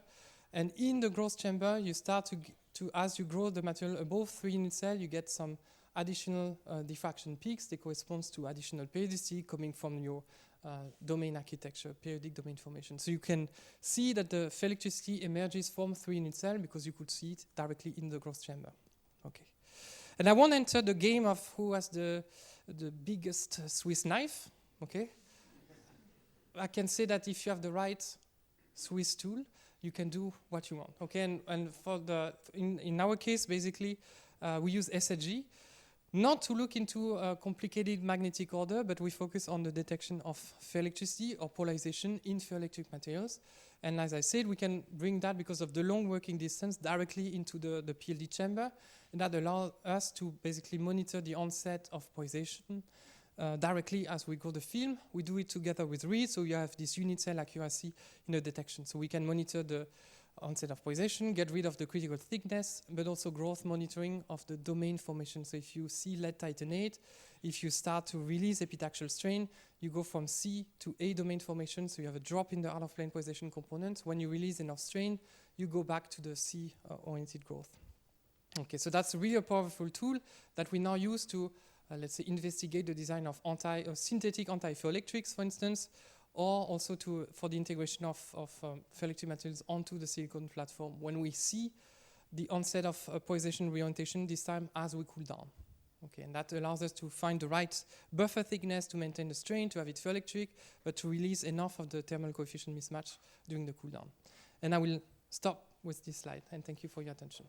And in the growth chamber, you start to as you grow the material above 3 unit cells, you get some additional diffraction peaks. They correspond to additional periodicity coming from your domain architecture, periodic domain formation. So you can see that the ferroelectricity emerges from 3 unit cell because you could see it directly in the growth chamber. Okay. And I won't enter the game of who has the biggest Swiss knife. Okay. I can say that if you have the right Swiss tool, you can do what you want. Okay. And for in our case, basically, we use SLG. Not to look into a complicated magnetic order, but we focus on the detection of ferroelectricity or polarization in ferroelectric materials. And as I said, we can bring that because of the long working distance directly into the PLD chamber. And that allows us to basically monitor the onset of polarization directly as we grow the film. We do it together with read, so you have this unit cell accuracy in the detection. So we can monitor the onset of polarization, get rid of the critical thickness, but also growth monitoring of the domain formation. So if you see lead titanate, if you start to release epitaxial strain, you go from C to A domain formation, so you have a drop in the out-of-plane polarization component. When you release enough strain, you go back to the C-oriented growth. Okay, so that's really a powerful tool that we now use to, let's say, investigate the design of synthetic anti-ferroelectrics, for instance, or also for the integration of ferroelectric materials onto the silicon platform when we see the onset of polarization reorientation, this time as we cool down. Okay, and that allows us to find the right buffer thickness to maintain the strain, to have it ferroelectric, but to release enough of the thermal coefficient mismatch during the cool down. And I will stop with this slide, and thank you for your attention.